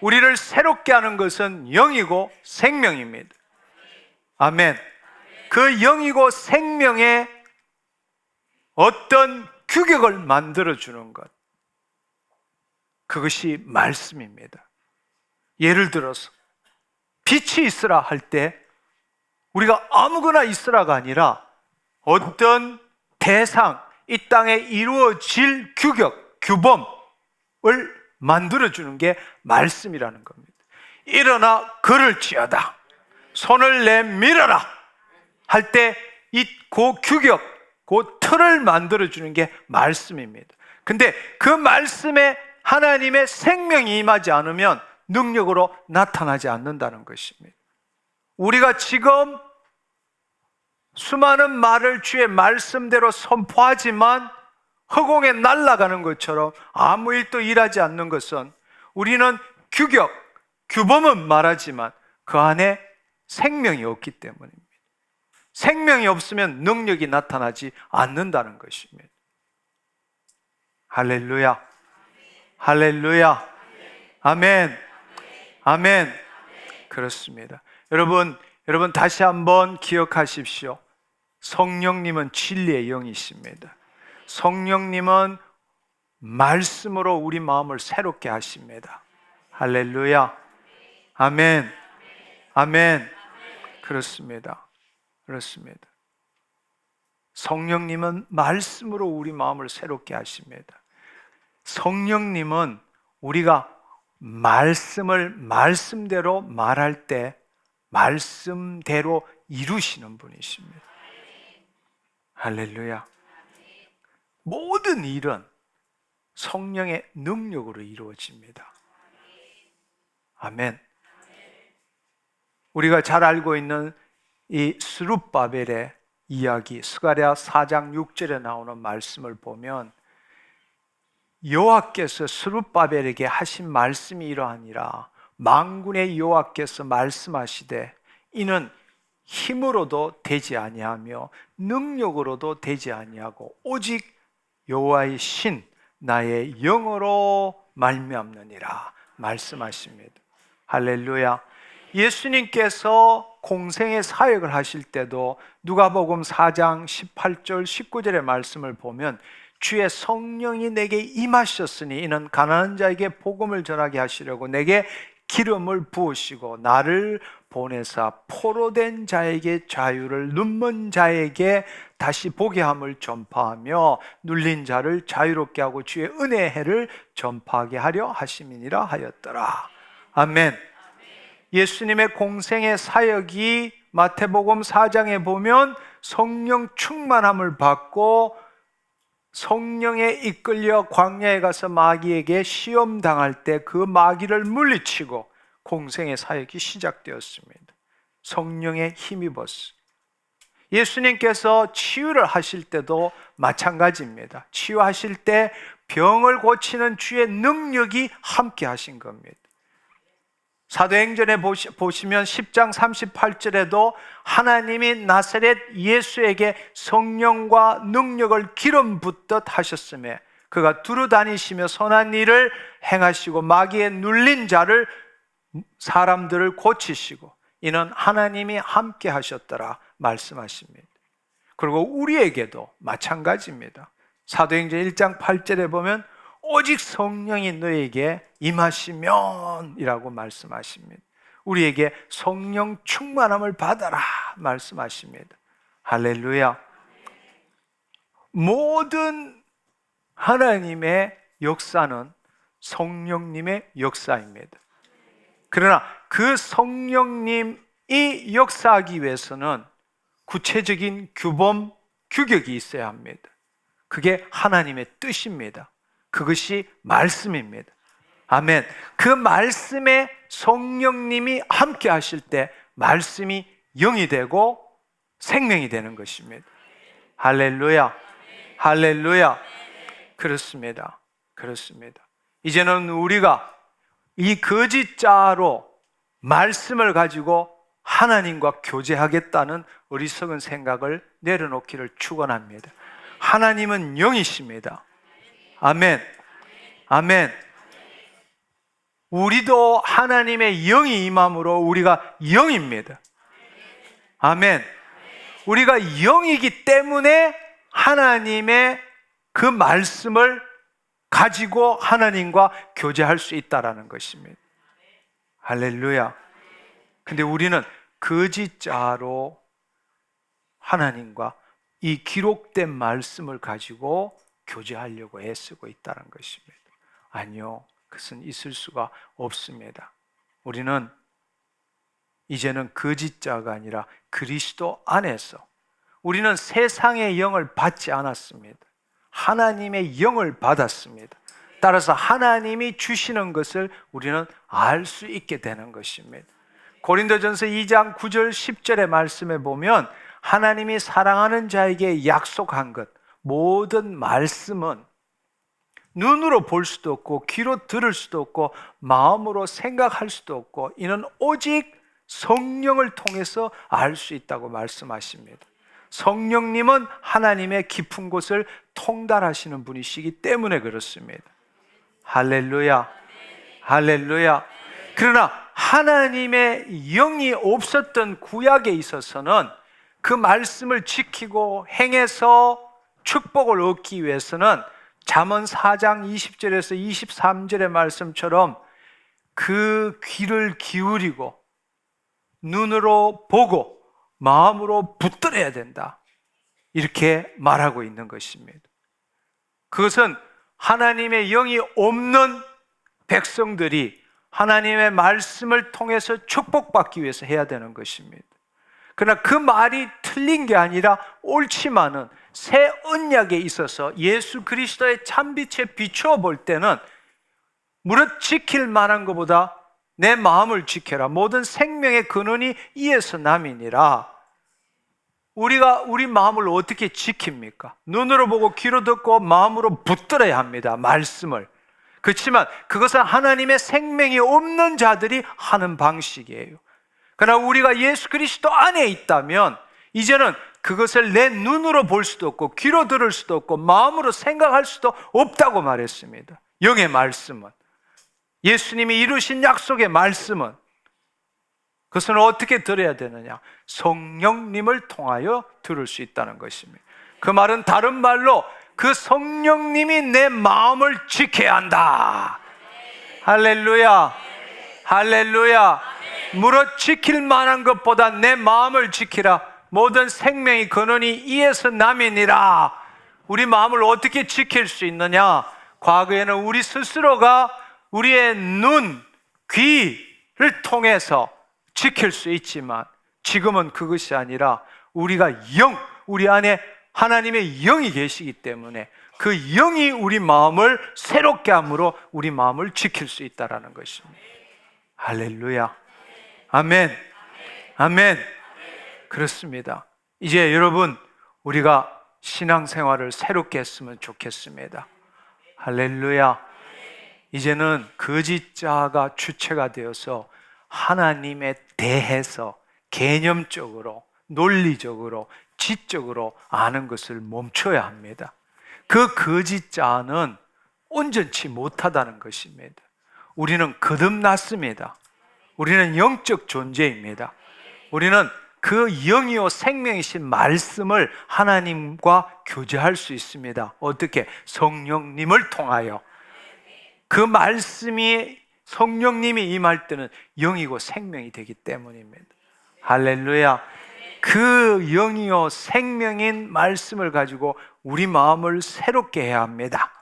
우리를 새롭게 하는 것은 영이고 생명입니다. 아멘. 그 영이고 생명의 어떤 규격을 만들어주는 것, 그것이 말씀입니다. 예를 들어서 빛이 있으라 할 때 우리가 아무거나 있으라가 아니라 어떤 대상, 이 땅에 이루어질 규격, 규범을 만들어주는 게 말씀이라는 겁니다. 일어나 걸을지어다, 손을 내밀어라 할 때 이 그 규격, 그 틀을 만들어주는 게 말씀입니다. 근데 그 말씀에 하나님의 생명이 임하지 않으면 능력으로 나타나지 않는다는 것입니다. 우리가 지금 수많은 말을 주의 말씀대로 선포하지만 허공에 날아가는 것처럼 아무 일도 일하지 않는 것은 우리는 규격, 규범은 말하지만 그 안에 생명이 없기 때문입니다. 생명이 없으면 능력이 나타나지 않는다는 것입니다. 할렐루야. 할렐루야. 아멘. 아멘. 그렇습니다. 여러분 다시 한번 기억하십시오. 성령님은 진리의 영이십니다. 성령님은 말씀으로 우리 마음을 새롭게 하십니다. 할렐루야. 아멘. 아멘. 그렇습니다. 그렇습니다. 성령님은 말씀으로 우리 마음을 새롭게 하십니다. 성령님은 우리가 말씀을 말씀대로 말할 때 말씀대로 이루시는 분이십니다. 할렐루야. 모든 일은 성령의 능력으로 이루어집니다. 아멘. 우리가 잘 알고 있는 이 스룹바벨의 이야기, 스가랴 4장 6절에 나오는 말씀을 보면 여호와께서 스룹바벨에게 하신 말씀이 이러하니라. 만군의 여호와께서 말씀하시되 이는 힘으로도 되지 아니하며 능력으로도 되지 아니하고 오직 여호와의 신 나의 영으로 말미암느니라 말씀하십니다. 할렐루야. 예수님께서 공생의 사역을 하실 때도 누가복음 4장 18절 19절의 말씀을 보면 주의 성령이 내게 임하셨으니 이는 가난한 자에게 복음을 전하게 하시려고 내게 기름을 부으시고 나를 보내사 포로된 자에게 자유를, 눈먼 자에게 다시 보게 함을 전파하며 눌린 자를 자유롭게 하고 주의 은혜의 해를 전파하게 하려 하심이니라 하였더라. 아멘. 예수님의 공생의 사역이 마태복음 4장에 보면 성령 충만함을 받고 성령에 이끌려 광야에 가서 마귀에게 시험 당할 때 그 마귀를 물리치고 공생의 사역이 시작되었습니다. 성령에 힘입었어요. 예수님께서 치유를 하실 때도 마찬가지입니다. 치유하실 때 병을 고치는 주의 능력이 함께 하신 겁니다. 사도행전에 보시면 10장 38절에도 하나님이 나사렛 예수에게 성령과 능력을 기름 붓듯 하셨으며 그가 두루 다니시며 선한 일을 행하시고 마귀에 눌린 자를 사람들을 고치시고 이는 하나님이 함께 하셨더라 말씀하십니다. 그리고 우리에게도 마찬가지입니다. 사도행전 1장 8절에 보면 오직 성령이 너에게 임하시면 이라고 말씀하십니다. 우리에게 성령 충만함을 받아라 말씀하십니다. 할렐루야. 모든 하나님의 역사는 성령님의 역사입니다. 그러나 그 성령님이 역사하기 위해서는 구체적인 규범, 규격이 있어야 합니다. 그게 하나님의 뜻입니다. 그것이 말씀입니다. 아멘. 그 말씀에 성령님이 함께 하실 때 말씀이 영이 되고 생명이 되는 것입니다. 할렐루야. 할렐루야. 그렇습니다. 그렇습니다. 이제는 우리가 이 거짓자로 말씀을 가지고 하나님과 교제하겠다는 어리석은 생각을 내려놓기를 축원합니다. 하나님은 영이십니다. 아멘. 아멘. 우리도 하나님의 영이 임함으로 우리가 영입니다. 아멘. 우리가 영이기 때문에 하나님의 그 말씀을 가지고 하나님과 교제할 수 있다라는 것입니다. 할렐루야. 근데 우리는 거짓자로 하나님과 이 기록된 말씀을 가지고 교제하려고 애쓰고 있다는 것입니다. 아니요, 그것은 있을 수가 없습니다. 우리는 이제는 거짓자가 아니라 그리스도 안에서 우리는 세상의 영을 받지 않았습니다. 하나님의 영을 받았습니다. 따라서 하나님이 주시는 것을 우리는 알 수 있게 되는 것입니다. 고린도전서 2장 9절 10절의 말씀에 보면 하나님이 사랑하는 자에게 약속한 것, 모든 말씀은 눈으로 볼 수도 없고 귀로 들을 수도 없고 마음으로 생각할 수도 없고 이는 오직 성령을 통해서 알 수 있다고 말씀하십니다. 성령님은 하나님의 깊은 곳을 통달하시는 분이시기 때문에 그렇습니다. 할렐루야. 할렐루야. 그러나 하나님의 영이 없었던 구약에 있어서는 그 말씀을 지키고 행해서 축복을 얻기 위해서는 잠언 4장 20절에서 23절의 말씀처럼 그 귀를 기울이고 눈으로 보고 마음으로 붙들어야 된다. 이렇게 말하고 있는 것입니다. 그것은 하나님의 영이 없는 백성들이 하나님의 말씀을 통해서 축복받기 위해서 해야 되는 것입니다. 그러나 그 말이 틀린 게 아니라 옳지만은 새 언약에 있어서 예수 그리스도의 참빛에 비추어 볼 때는 무릇 지킬 만한 것보다 내 마음을 지켜라. 모든 생명의 근원이 이에서 남이니라. 우리가 우리 마음을 어떻게 지킵니까? 눈으로 보고 귀로 듣고 마음으로 붙들어야 합니다. 말씀을. 그렇지만 그것은 하나님의 생명이 없는 자들이 하는 방식이에요. 그러나 우리가 예수 그리스도 안에 있다면 이제는 그것을 내 눈으로 볼 수도 없고 귀로 들을 수도 없고 마음으로 생각할 수도 없다고 말했습니다. 영의 말씀은, 예수님이 이루신 약속의 말씀은, 그것은 어떻게 들어야 되느냐? 성령님을 통하여 들을 수 있다는 것입니다. 그 말은 다른 말로 그 성령님이 내 마음을 지켜야 한다. 할렐루야, 할렐루야. 무릇 지킬 만한 것보다 내 마음을 지키라. 모든 생명의 근원이 이에서 남이니라. 우리 마음을 어떻게 지킬 수 있느냐? 과거에는 우리 스스로가 우리의 눈, 귀를 통해서 지킬 수 있지만 지금은 그것이 아니라 우리가 우리 안에 하나님의 영이 계시기 때문에 그 영이 우리 마음을 새롭게 함으로 우리 마음을 지킬 수 있다는 것입니다. 할렐루야, 아멘, 아멘. 그렇습니다. 이제 여러분, 우리가 신앙생활을 새롭게 했으면 좋겠습니다. 할렐루야. 이제는 거짓자가 주체가 되어서 하나님에 대해서 개념적으로, 논리적으로, 지적으로 아는 것을 멈춰야 합니다. 그 거짓자는 온전치 못하다는 것입니다. 우리는 거듭났습니다. 우리는 영적 존재입니다. 우리는 그 영이요 생명이신 말씀을 하나님과 교제할 수 있습니다. 어떻게? 성령님을 통하여. 그 말씀이 성령님이 임할 때는 영이고 생명이 되기 때문입니다. 할렐루야. 그 영이요 생명인 말씀을 가지고 우리 마음을 새롭게 해야 합니다.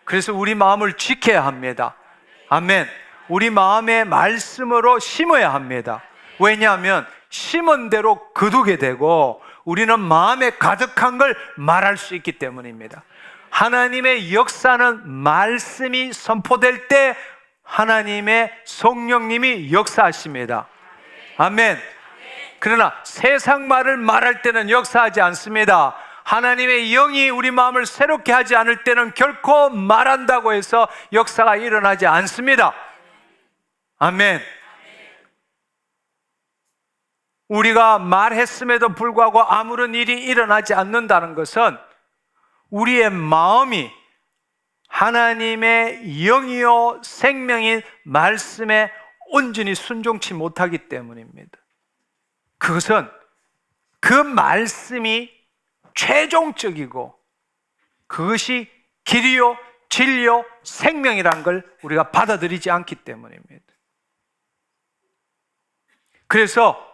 그래서 우리 마음을 지켜야 합니다. 아멘. 우리 마음에 말씀으로 심어야 합니다. 왜냐하면 심은 대로 거두게 되고 우리는 마음에 가득한 걸 말할 수 있기 때문입니다. 하나님의 역사는 말씀이 선포될 때 하나님의 성령님이 역사하십니다. 아멘. 그러나 세상 말을 말할 때는 역사하지 않습니다. 하나님의 영이 우리 마음을 새롭게 하지 않을 때는 결코 말한다고 해서 역사가 일어나지 않습니다. 아멘. 우리가 말했음에도 불구하고 아무런 일이 일어나지 않는다는 것은 우리의 마음이 하나님의 영이요 생명인 말씀에 온전히 순종치 못하기 때문입니다. 그것은 그 말씀이 최종적이고 그것이 길이요 진리요 생명이라는 걸 우리가 받아들이지 않기 때문입니다. 그래서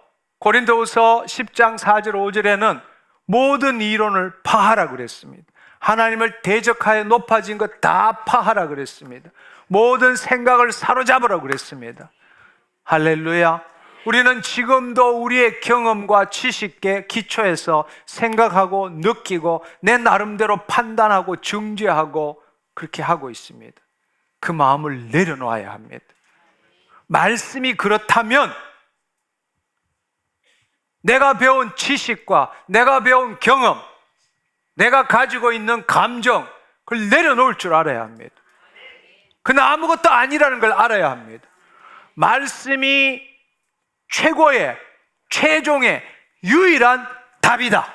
고린도후서 10장 4절 5절에는 모든 이론을 파하라 그랬습니다. 하나님을 대적하여 높아진 것 다 파하라 그랬습니다. 모든 생각을 사로잡으라 그랬습니다. 할렐루야. 우리는 지금도 우리의 경험과 지식에 기초해서 생각하고 느끼고 내 나름대로 판단하고 중재하고 그렇게 하고 있습니다. 그 마음을 내려놓아야 합니다. 말씀이 그렇다면 내가 배운 지식과 내가 배운 경험, 내가 가지고 있는 감정, 그걸 내려놓을 줄 알아야 합니다. 그러나 아무것도 아니라는 걸 알아야 합니다. 말씀이 최고의, 최종의, 유일한 답이다.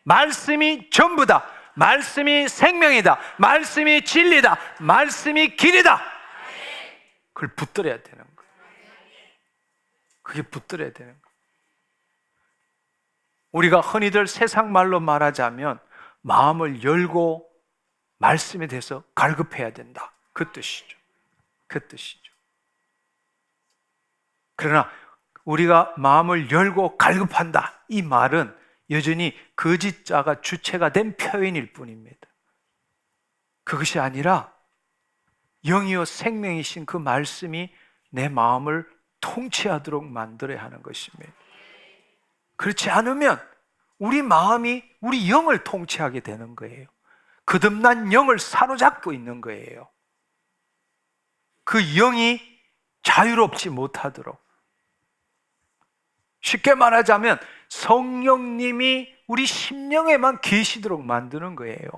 말씀이 전부다. 말씀이 생명이다. 말씀이 진리다. 말씀이 길이다. 그걸 붙들어야 되는 거예요. 그게 붙들어야 되는 거예요. 우리가 흔히들 세상 말로 말하자면 마음을 열고 말씀에 대해서 갈급해야 된다. 그 뜻이죠. 그 뜻이죠. 그러나 우리가 마음을 열고 갈급한다. 이 말은 여전히 거짓자가 주체가 된 표현일 뿐입니다. 그것이 아니라 영이요 생명이신 그 말씀이 내 마음을 통치하도록 만들어야 하는 것입니다. 그렇지 않으면 우리 마음이 우리 영을 통치하게 되는 거예요. 거듭난 영을 사로잡고 있는 거예요. 그 영이 자유롭지 못하도록. 쉽게 말하자면 성령님이 우리 심령에만 계시도록 만드는 거예요.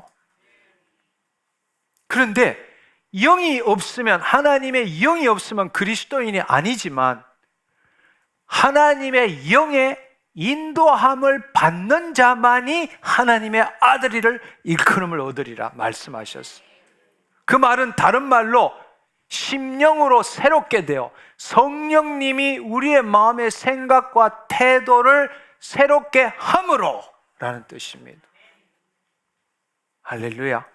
그런데 영이 없으면, 하나님의 영이 없으면 그리스도인이 아니지만 하나님의 영의 인도함을 받는 자만이 하나님의 아들이를 일컬음을 얻으리라 말씀하셨어요. 그 말은 다른 말로 심령으로 새롭게 되어 성령님이 우리의 마음의 생각과 태도를 새롭게 함으로 라는 뜻입니다. 할렐루야.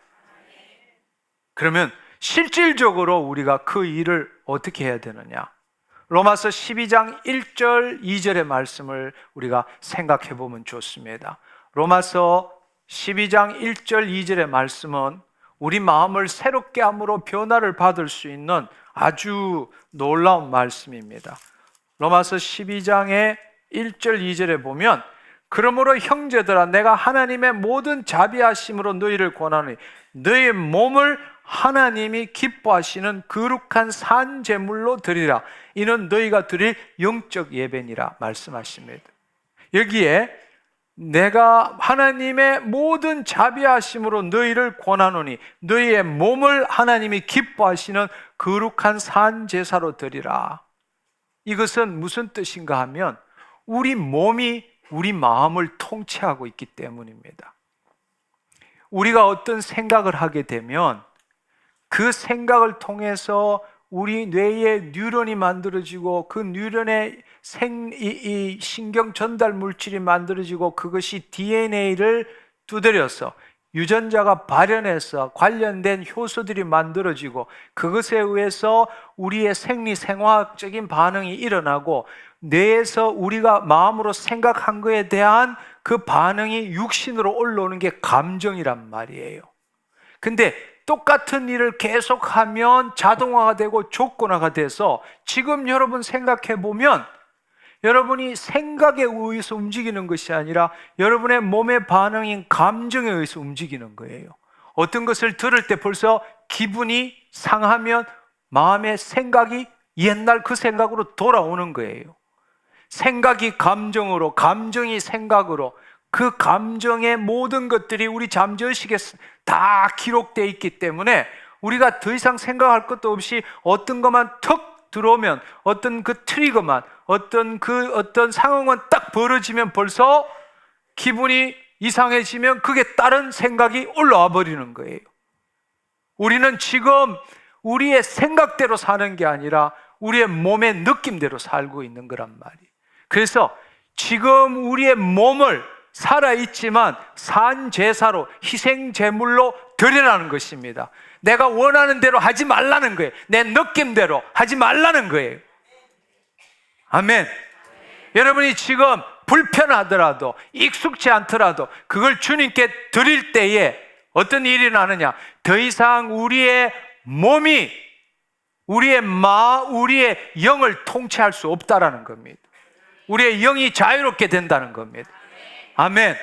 그러면 실질적으로 우리가 그 일을 어떻게 해야 되느냐? 로마서 12장 1절 2절의 말씀을 우리가 생각해 보면 좋습니다. 로마서 12장 1절 2절의 말씀은 우리 마음을 새롭게 함으로 변화를 받을 수 있는 아주 놀라운 말씀입니다. 로마서 12장의 1절 2절에 보면 그러므로 형제들아 내가 하나님의 모든 자비하심으로 너희를 권하노니 너희 몸을 하나님이 기뻐하시는 거룩한 산 제물로 드리라. 이는 너희가 드릴 영적 예배니라 말씀하십니다. 여기에 내가 하나님의 모든 자비하심으로 너희를 권하노니 너희의 몸을 하나님이 기뻐하시는 거룩한 산 제사로 드리라. 이것은 무슨 뜻인가 하면 우리 몸이 우리 마음을 통치하고 있기 때문입니다. 우리가 어떤 생각을 하게 되면 그 생각을 통해서 우리 뇌에 뉴런이 만들어지고 그 뉴런의 신경 전달 물질이 만들어지고 그것이 DNA를 두드려서 유전자가 발현해서 관련된 효소들이 만들어지고 그것에 의해서 우리의 생리생화학적인 반응이 일어나고 뇌에서 우리가 마음으로 생각한 것에 대한 그 반응이 육신으로 올라오는 게 감정이란 말이에요. 근데 똑같은 일을 계속하면 자동화가 되고 조건화가 돼서 지금 여러분 생각해 보면 여러분이 생각에 의해서 움직이는 것이 아니라 여러분의 몸의 반응인 감정에 의해서 움직이는 거예요. 어떤 것을 들을 때 벌써 기분이 상하면 마음의 생각이 옛날 그 생각으로 돌아오는 거예요. 생각이 감정으로, 감정이 생각으로, 그 감정의 모든 것들이 우리 잠재의식에 다 기록되어 있기 때문에 우리가 더 이상 생각할 것도 없이 어떤 것만 턱 들어오면 어떤 그 트리거만 어떤 상황만 딱 벌어지면 벌써 기분이 이상해지면 그게 다른 생각이 올라와 버리는 거예요. 우리는 지금 우리의 생각대로 사는 게 아니라 우리의 몸의 느낌대로 살고 있는 거란 말이에요. 그래서 지금 우리의 몸을 살아있지만 산 제사로 희생 제물로 드리라는 것입니다. 내가 원하는 대로 하지 말라는 거예요. 내 느낌대로 하지 말라는 거예요. 아멘. 여러분이 지금 불편하더라도 익숙지 않더라도 그걸 주님께 드릴 때에 어떤 일이 나느냐? 더 이상 우리의 몸이 우리의 영을 통치할 수 없다라는 겁니다. 우리의 영이 자유롭게 된다는 겁니다. 아멘.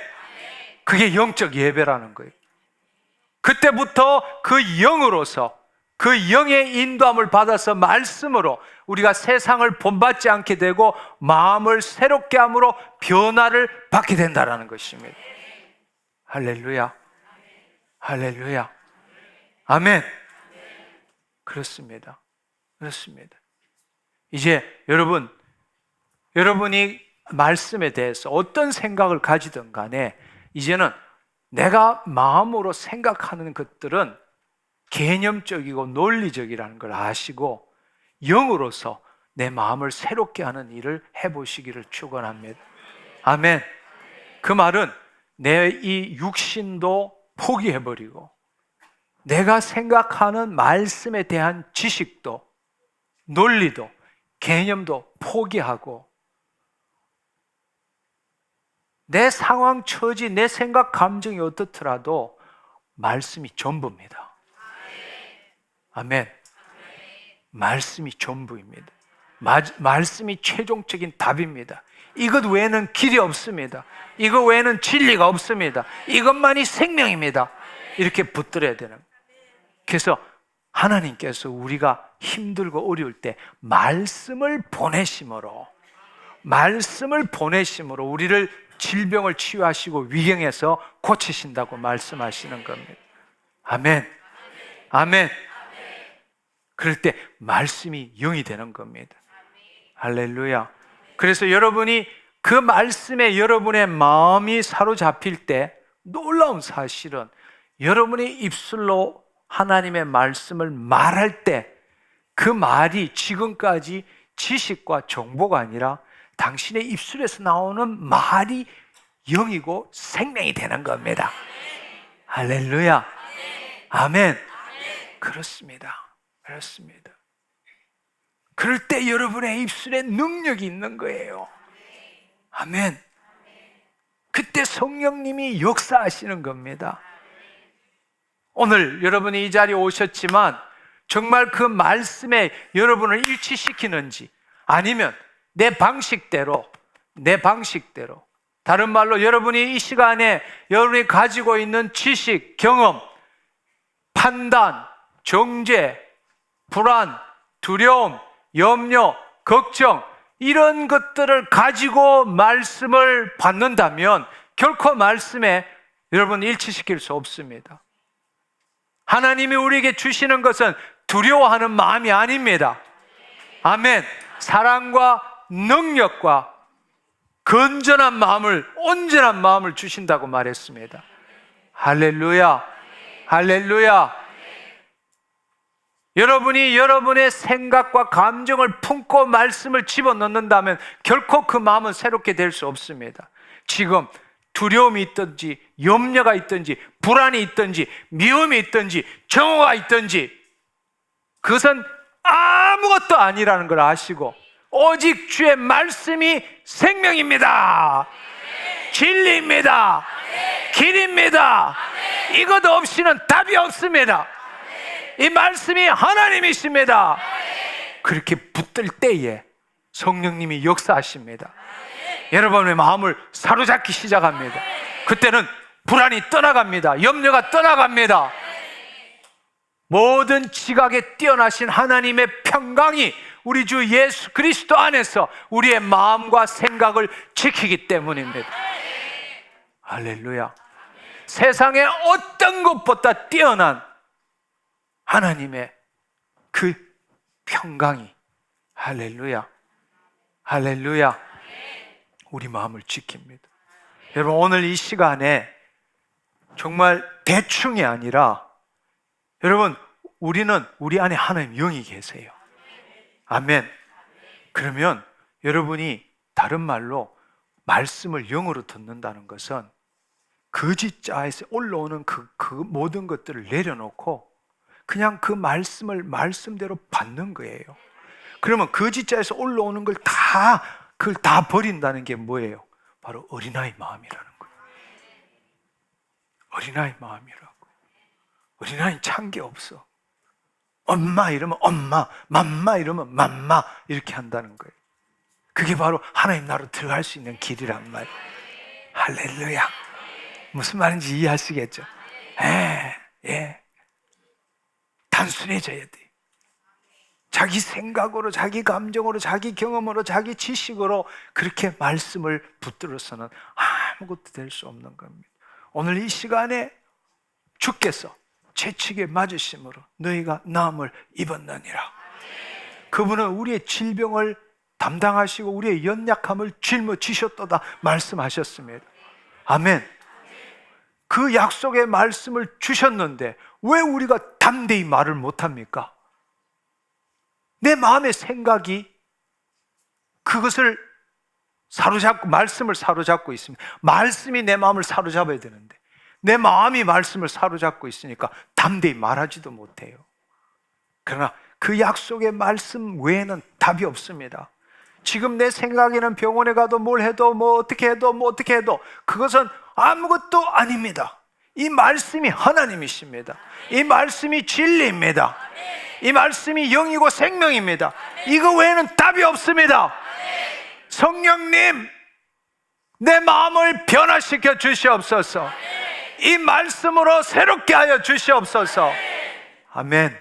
그게 영적 예배라는 거예요. 그때부터 그 영으로서 그 영의 인도함을 받아서 말씀으로 우리가 세상을 본받지 않게 되고 마음을 새롭게 함으로 변화를 받게 된다는 것입니다. 할렐루야. 할렐루야. 아멘. 그렇습니다. 그렇습니다. 이제 여러분이 말씀에 대해서 어떤 생각을 가지든 간에 이제는 내가 마음으로 생각하는 것들은 개념적이고 논리적이라는 걸 아시고 영으로서 내 마음을 새롭게 하는 일을 해보시기를 축원합니다. 아멘. 그 말은 내 이 육신도 포기해버리고 내가 생각하는 말씀에 대한 지식도 논리도 개념도 포기하고 내 상황, 처지, 내 생각, 감정이 어떻더라도 말씀이 전부입니다. 아멘. 말씀이 전부입니다. 말씀이 최종적인 답입니다. 이것 외에는 길이 없습니다. 이것 외에는 진리가 없습니다. 이것만이 생명입니다. 이렇게 붙들어야 되는 거예요. 그래서 하나님께서 우리가 힘들고 어려울 때 말씀을 보내심으로 우리를 질병을 치유하시고 위경에서 고치신다고 말씀하시는 겁니다. 아멘. 아멘. 그럴 때 말씀이 영이 되는 겁니다. 할렐루야. 그래서 여러분이 그 말씀에 여러분의 마음이 사로잡힐 때 놀라운 사실은 여러분의 입술로 하나님의 말씀을 말할 때 그 말이 지금까지 지식과 정보가 아니라 당신의 입술에서 나오는 말이 영이고 생명이 되는 겁니다. 할렐루야. 아멘. 그렇습니다. 그렇습니다. 그럴 때 여러분의 입술에 능력이 있는 거예요. 아멘. 그때 성령님이 역사하시는 겁니다. 오늘 여러분이 이 자리에 오셨지만 정말 그 말씀에 여러분을 일치시키는지 아니면 내 방식대로 다른 말로 여러분이 이 시간에 여러분이 가지고 있는 지식, 경험, 판단, 정죄, 불안, 두려움, 염려, 걱정 이런 것들을 가지고 말씀을 받는다면 결코 말씀에 여러분 일치시킬 수 없습니다. 하나님이 우리에게 주시는 것은 두려워하는 마음이 아닙니다. 아멘. 사랑과 능력과 건전한 마음을, 온전한 마음을 주신다고 말했습니다. 할렐루야. 할렐루야. 여러분이 여러분의 생각과 감정을 품고 말씀을 집어넣는다면 결코 그 마음은 새롭게 될 수 없습니다. 지금 두려움이 있든지 염려가 있든지 불안이 있든지 미움이 있든지 정오가 있든지 그것은 아무것도 아니라는 걸 아시고 오직 주의 말씀이 생명입니다. 진리입니다. 길입니다. 이것 없이는 답이 없습니다. 이 말씀이 하나님이십니다. 그렇게 붙들 때에 성령님이 역사하십니다. 여러분의 마음을 사로잡기 시작합니다. 그때는 불안이 떠나갑니다. 염려가 떠나갑니다. 모든 지각에 뛰어나신 하나님의 평강이 우리 주 예수 그리스도 안에서 우리의 마음과 생각을 지키기 때문입니다. 할렐루야. 세상의 어떤 것보다 뛰어난 하나님의 그 평강이 할렐루야. 할렐루야. 우리 마음을 지킵니다. 여러분 오늘 이 시간에 정말 대충이 아니라 여러분 우리 안에 하나님 영이 계세요. 아멘. 그러면 여러분이 다른 말로 말씀을 영으로 듣는다는 것은 거짓자에서 올라오는 그 모든 것들을 내려놓고 그냥 그 말씀을 말씀대로 받는 거예요. 그러면 거짓자에서 올라오는 그걸 다 버린다는 게 뭐예요? 바로 어린아이 마음이라는 거예요. 어린아이 마음이라고. 어린아이는 찬 게 없어. 엄마 이러면 엄마, 맘마 이러면 맘마 이렇게 한다는 거예요. 그게 바로 하나님 나라로 들어갈 수 있는 길이란 말이에요. 할렐루야. 무슨 말인지 이해하시겠죠? 예. 단순해져야 돼. 자기 생각으로, 자기 감정으로, 자기 경험으로, 자기 지식으로 그렇게 말씀을 붙들어서는 아무것도 될 수 없는 겁니다. 오늘 이 시간에 주께서 채찍에 맞으심으로 너희가 나음을 입었느니라. 그분은 우리의 질병을 담당하시고 우리의 연약함을 짊어지셨도다 말씀하셨습니다. 아멘. 그 약속의 말씀을 주셨는데 왜 우리가 담대히 말을 못합니까? 내 마음의 생각이 그것을 사로잡고 말씀을 사로잡고 있습니다. 말씀이 내 마음을 사로잡아야 되는데 내 마음이 말씀을 사로잡고 있으니까 담대히 말하지도 못해요. 그러나 그 약속의 말씀 외에는 답이 없습니다. 지금 내 생각에는 병원에 가도 뭘 해도 어떻게 해도 그것은 아무것도 아닙니다. 이 말씀이 하나님이십니다. 이 말씀이 진리입니다. 이 말씀이 영이고 생명입니다. 이거 외에는 답이 없습니다. 성령님, 내 마음을 변화시켜 주시옵소서. 이 말씀으로 새롭게 하여 주시옵소서. 아멘.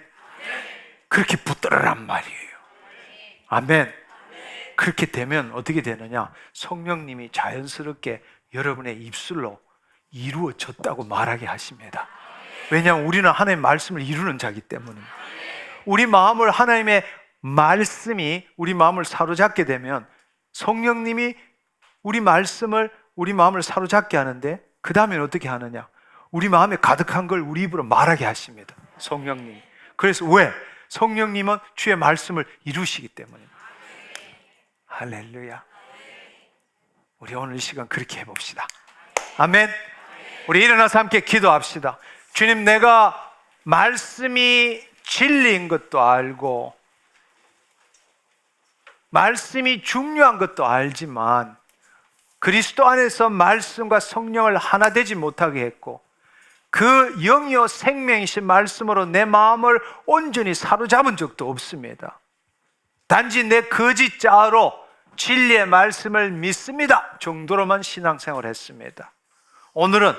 그렇게 붙들으란 말이에요. 아멘. 그렇게 되면 어떻게 되느냐? 성령님이 자연스럽게 여러분의 입술로 이루어졌다고 말하게 하십니다. 왜냐하면 우리는 하나님의 말씀을 이루는 자이기 때문입니다. 우리 마음을 하나님의 말씀이 우리 마음을 사로잡게 되면 성령님이 우리 마음을 사로잡게 하는데, 그 다음에는 어떻게 하느냐? 우리 마음에 가득한 걸 우리 입으로 말하게 하십니다. 성령님이. 그래서 왜? 성령님은 주의 말씀을 이루시기 때문입니다. 할렐루야. 우리 오늘 이 시간 그렇게 해봅시다. 아멘. 우리 일어나서 함께 기도합시다. 주님, 내가 말씀이 진리인 것도 알고 말씀이 중요한 것도 알지만 그리스도 안에서 말씀과 성령을 하나 되지 못하게 했고, 그 영이요 생명이신 말씀으로 내 마음을 온전히 사로잡은 적도 없습니다. 단지 내 거짓 자아로 진리의 말씀을 믿습니다 정도로만 신앙생활을 했습니다. 오늘은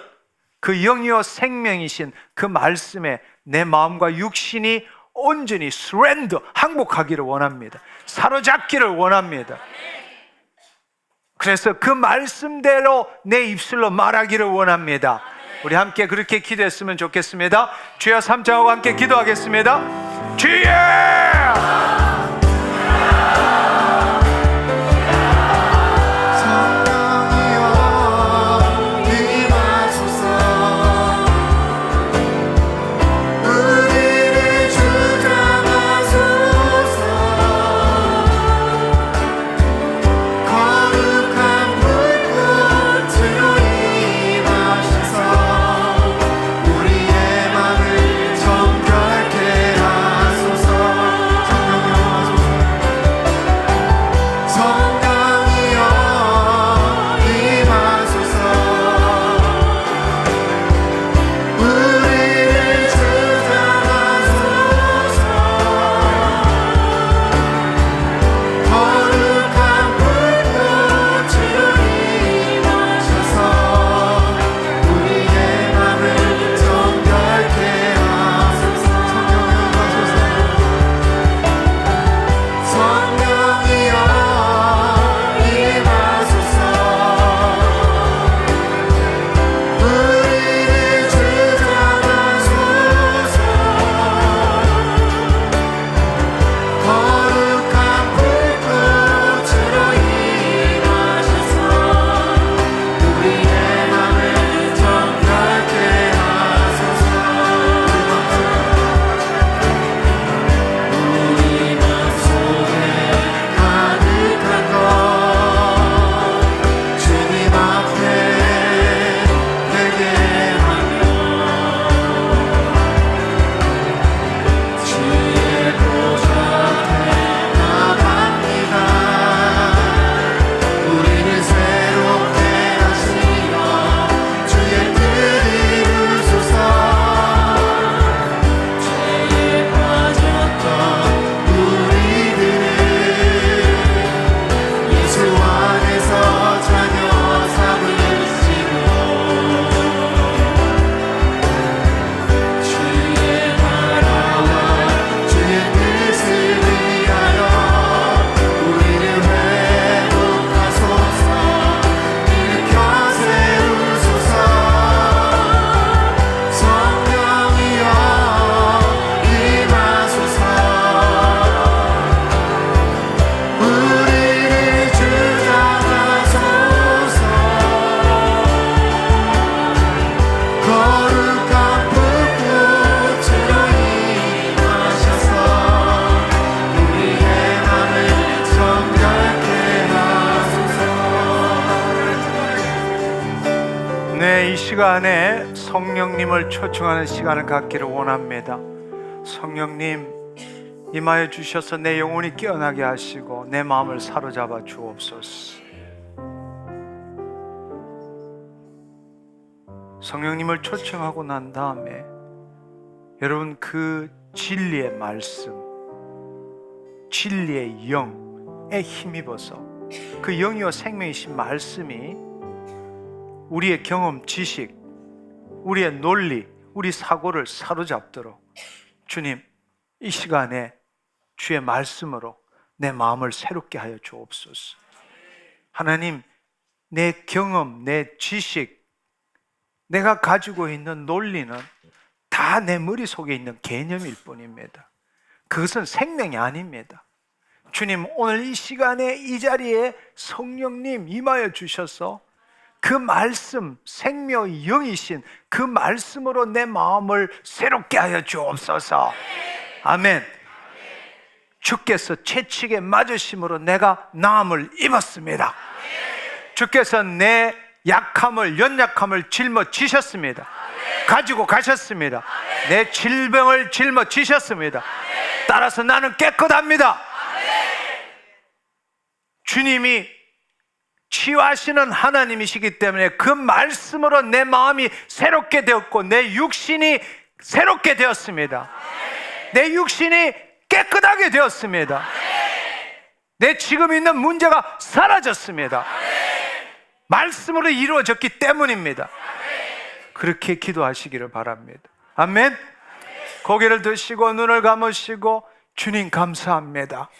그 영이요 생명이신 그 말씀에 내 마음과 육신이 온전히 surrender, 항복하기를 원합니다. 사로잡기를 원합니다. 그래서 그 말씀대로 내 입술로 말하기를 원합니다. 우리 함께 그렇게 기도했으면 좋겠습니다. 주여, 삼창하고 함께 기도하겠습니다. 주여! 시간에 성령님을 초청하는 시간을 갖기를 원합니다. 성령님, 임하여 주셔서 내 영혼이 깨어나게 하시고 내 마음을 사로잡아 주옵소서. 성령님을 초청하고 난 다음에 여러분, 그 진리의 말씀, 진리의 영에 힘입어서 그 영이요 생명이신 말씀이 우리의 경험, 지식, 우리의 논리, 우리 사고를 사로잡도록 주님, 이 시간에 주의 말씀으로 내 마음을 새롭게 하여 주옵소서. 하나님, 내 경험, 내 지식, 내가 가지고 있는 논리는 다 내 머릿속에 있는 개념일 뿐입니다. 그것은 생명이 아닙니다. 주님, 오늘 이 시간에 이 자리에 성령님 임하여 주셔서 그 말씀, 생명의 영이신 그 말씀으로 내 마음을 새롭게 하여 주옵소서. 아멘. 주께서 채찍에 맞으심으로 내가 나음을 입었습니다. 주께서 내 약함을, 연약함을 짊어지셨습니다. 가지고 가셨습니다. 내 질병을 짊어지셨습니다. 따라서 나는 깨끗합니다. 주님이 치유하시는 하나님이시기 때문에 그 말씀으로 내 마음이 새롭게 되었고 내 육신이 새롭게 되었습니다. 내 육신이 깨끗하게 되었습니다. 내 지금 있는 문제가 사라졌습니다. 말씀으로 이루어졌기 때문입니다. 그렇게 기도하시기를 바랍니다. 아멘. 고개를 드시고 눈을 감으시고 주님 감사합니다.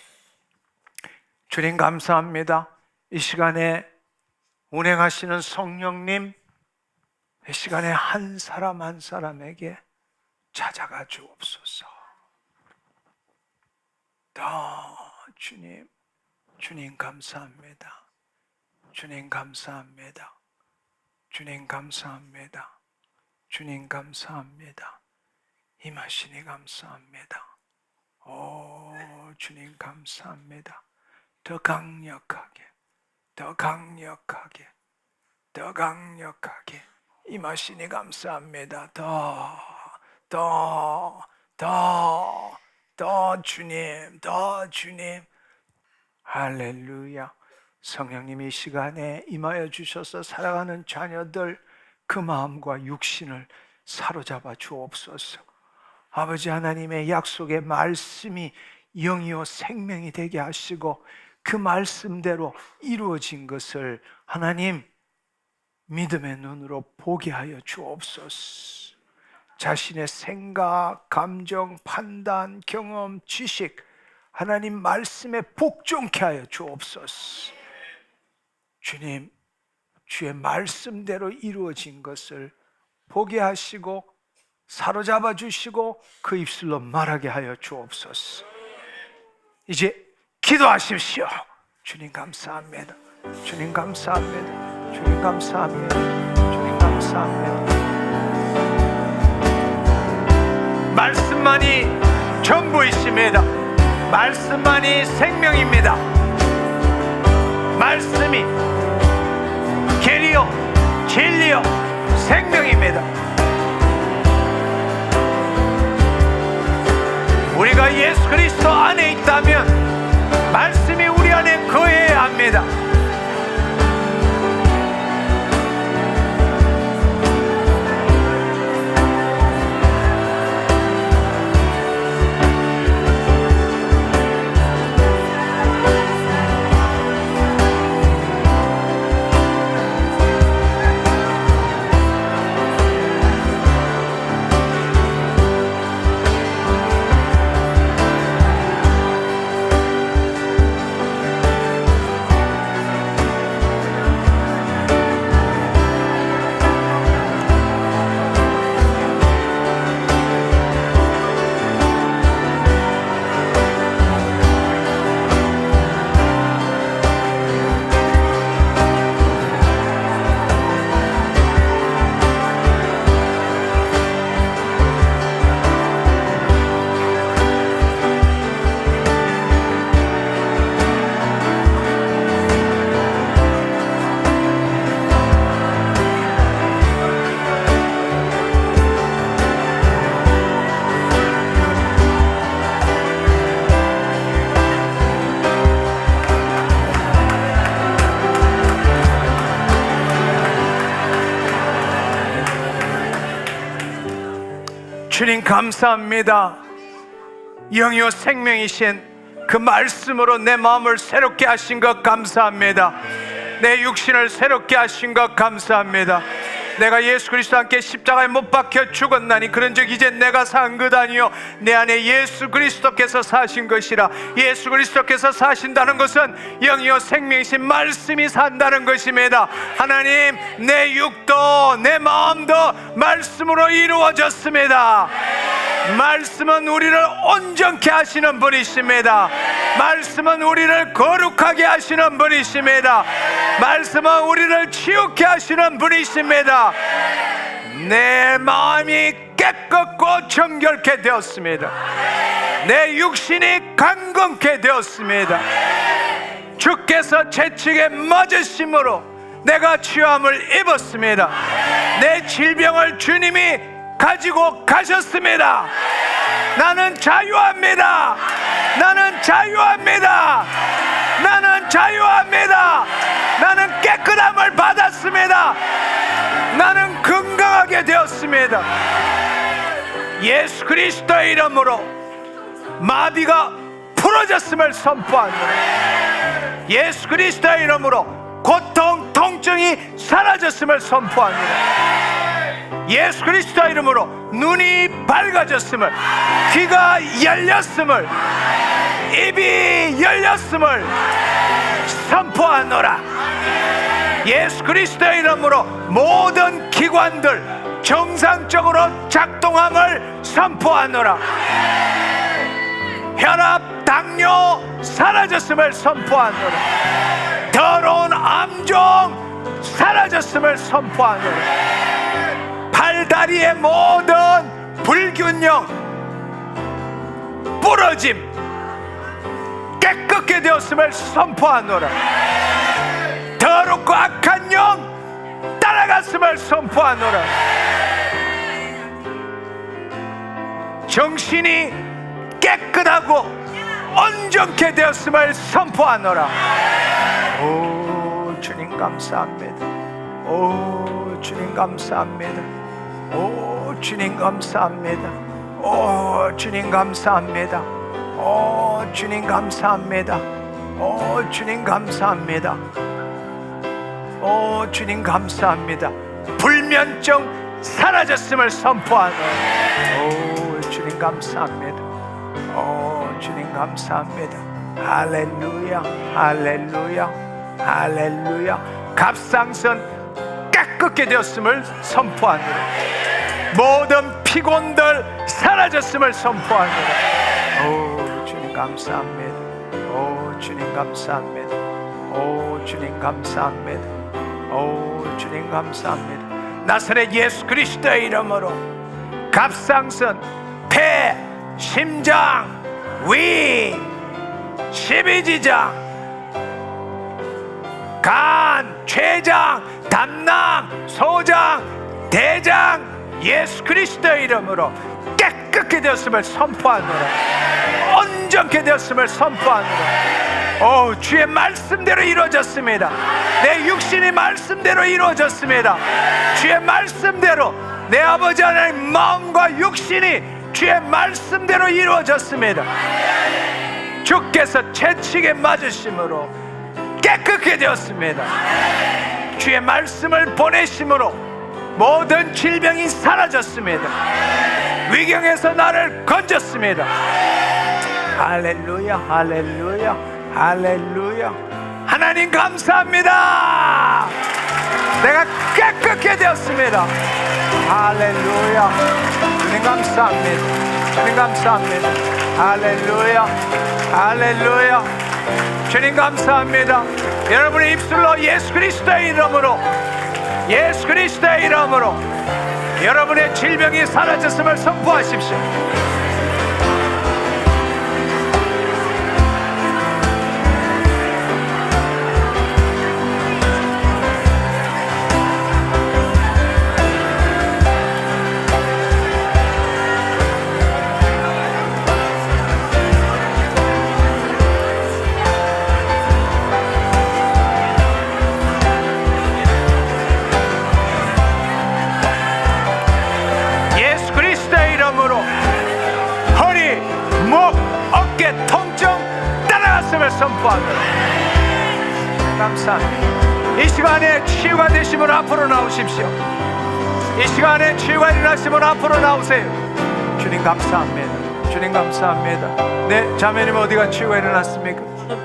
주님 감사합니다. 이 시간에 운행하시는 성령님, 이 시간에 한 사람 한 사람에게 찾아가 주옵소서. 주님, 주님 감사합니다. 주님 감사합니다. 주님 감사합니다. 주님 감사합니다. 임하시니 감사합니다. 오, 주님 감사합니다. 더 강력하게, 더 강력하게, 더 강력하게 임하시니 감사합니다. 더 주님, 더 주님. 할렐루야. 성령님이 이 시간에 임하여 주셔서 살아가는 자녀들 그 마음과 육신을 사로잡아 주옵소서. 아버지 하나님의 약속의 말씀이 영이요 생명이 되게 하시고 그 말씀대로 이루어진 것을 하나님 믿음의 눈으로 보게 하여 주옵소서. 자신의 생각, 감정, 판단, 경험, 지식 하나님 말씀에 복종케 하여 주옵소서. 주님, 주의 말씀대로 이루어진 것을 보게 하시고 사로잡아 주시고 그 입술로 말하게 하여 주옵소서. 이제 기도하십시오. 주님 감사합니다. 주님 감사합니다. 주님 감사합니다. 주님 감사합니다. 말씀만이 전부이십니다. 말씀만이 생명입니다. 말씀이 길이요 진리요 생명입니다. 우리가 예수 그리스도 안에 있다면 말씀이 우리 안에 거해야 합니다. 주님 감사합니다. 영이요 생명이신 그 말씀으로 내 마음을 새롭게 하신 것 감사합니다. 내 육신을 새롭게 하신 것 감사합니다. 내가 예수 그리스도와 함께 십자가에 못 박혀 죽었나니 그런즉 이제 내가 산 것 아니요 내 안에 예수 그리스도께서 사신 것이라. 예수 그리스도께서 사신다는 것은 영이요 생명이신 말씀이 산다는 것입니다. 하나님, 내 육도 내 마음도 말씀으로 이루어졌습니다. 말씀은 우리를 온전케 하시는 분이십니다. 말씀은 우리를 거룩하게 하시는 분이십니다. 말씀은 우리를 치유케 하시는 분이십니다. 내 마음이 깨끗고 정결케 되었습니다. 내 육신이 강건케 되었습니다. 주께서 채찍에 맞으심으로 내가 치유함을 입었습니다. 내 질병을 주님이 가지고 가셨습니다. 나는 자유합니다. 나는 자유합니다. 나는 자유합니다. 나는 깨끗함을 받았습니다. 나는 건강하게 되었습니다. 예수 그리스도의 이름으로 마비가 풀어졌음을 선포합니다. 예수 그리스도의 이름으로 고통, 통증이 사라졌음을 선포합니다. 예수 그리스도의 이름으로 눈이 밝아졌음을, 귀가 열렸음을, 입이 열렸음을 선포하노라. 예수 그리스도의 이름으로 모든 기관들 정상적으로 작동함을 선포하노라. 혈압, 당뇨 사라졌음을 선포하노라. 더러운 암종 사라졌음을 선포하노라. 팔다리의 모든 불균형, 부러짐 깨끗게 되었음을 선포하노라. 더럽고 악한 영 따라갔음을 선포하노라. 정신이 깨끗하고 온전케 되었음을 선포하노라. 오 주님 감사합니다. 오 주님 감사합니다. 오 주님 감사합니다. 오 주님 감사합니다. 오 주님 감사합니다. 오 주님 감사합니다. 오 주님 감사합니다. 불면증 사라졌음을 선포하노라. 오 주님 감사합니다. 오 주님 감사합니다. 할렐루야 할렐루야 할렐루야. 갑상선 깨끗게 되었음을 선포하노라. 모든 피곤들 사라졌음을 선포하노라. 오 주님 감사합니다. 오 주님 감사합니다. 오 주님 감사합니다. 오 주님 감사합니다. 나사렛 예수 그리스도의 이름으로 갑상선, 폐, 심장, 위, 십이지장, 간, 췌장, 담낭, 소장, 대장 예수 그리스도의 이름으로 깨끗게 되었음을 선포하노라. 온전케 되었음을 선포하노라. 오 주의 말씀대로 이루어졌습니다. 내 육신이 말씀대로 이루어졌습니다. 주의 말씀대로 내 아버지 하나님 마음과 육신이 주의 말씀대로 이루어졌습니다. 주께서 채찍에 맞으심으로 깨끗게 되었습니다. 주의 말씀을 보내심으로 모든 질병이 사라졌습니다. 위경에서 나를 건졌습니다. 할렐루야 할렐루야 할렐루야. 하나님 감사합니다. 내가 깨끗게 되었습니다. 할렐루야. 주님 감사합니다. 주님 감사합니다. 할렐루야 할렐루야. 주님 감사합니다. 여러분의 입술로 예수 그리스도의 이름으로, 예수 그리스도의 이름으로 여러분의 질병이 사라졌음을 선포하십시오. 주님 감사합니다. 이 시간에 치유가 되신 분 앞으로 나오십시오. 이 시간에 치유가 일어나신 분 앞으로 나오세요. 주님 감사합니다. 주님 감사합니다. 네, 자매님 어디가 치유가 일어났습니까?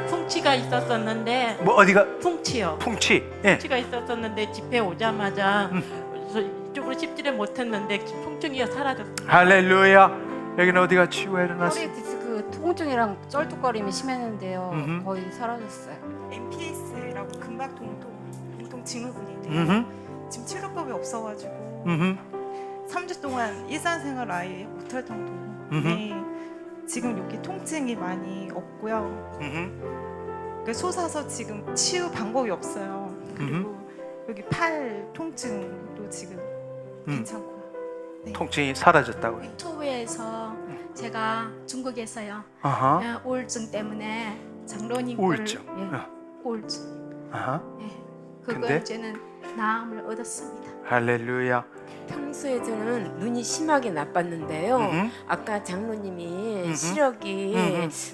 풍치가 있었었는데 뭐 어디가? 풍치요. 풍치. 예. 풍치가 있었었는데 집회 오자마자 그래서 이쪽으로 씹지를 못했는데 통증이 사라졌어요. 할렐루야. 여기는 어디가 치유가 일어났습니까? 허리 디스크 통증이랑 쩔뚝거림이 심했는데요. 음흠. 거의 사라졌어요. MPS라고 근막 동통 증후군인데요. 음흠. 지금 치료법이 없어가지고 음흠. 3주 동안 일상생활 아예 못할 정도인데 지금 여기 통증이 많이 없고요. 음흠. 솟아서 지금 치유 방법이 없어요. 그리고 여기 팔 통증도 지금 괜찮고요. 네. 통증이 사라졌다고요. 유튜브에서 제가 중국에서요 아하. 우울증 때문에 장로님 우울증. 걸, 예, 우울증 아하. 그거 근데? 이제는 나음을 얻었습니다. 할렐루야. 평소에 저는 눈이 심하게 나빴는데요. 음흠. 아까 장로님이 음흠. 시력이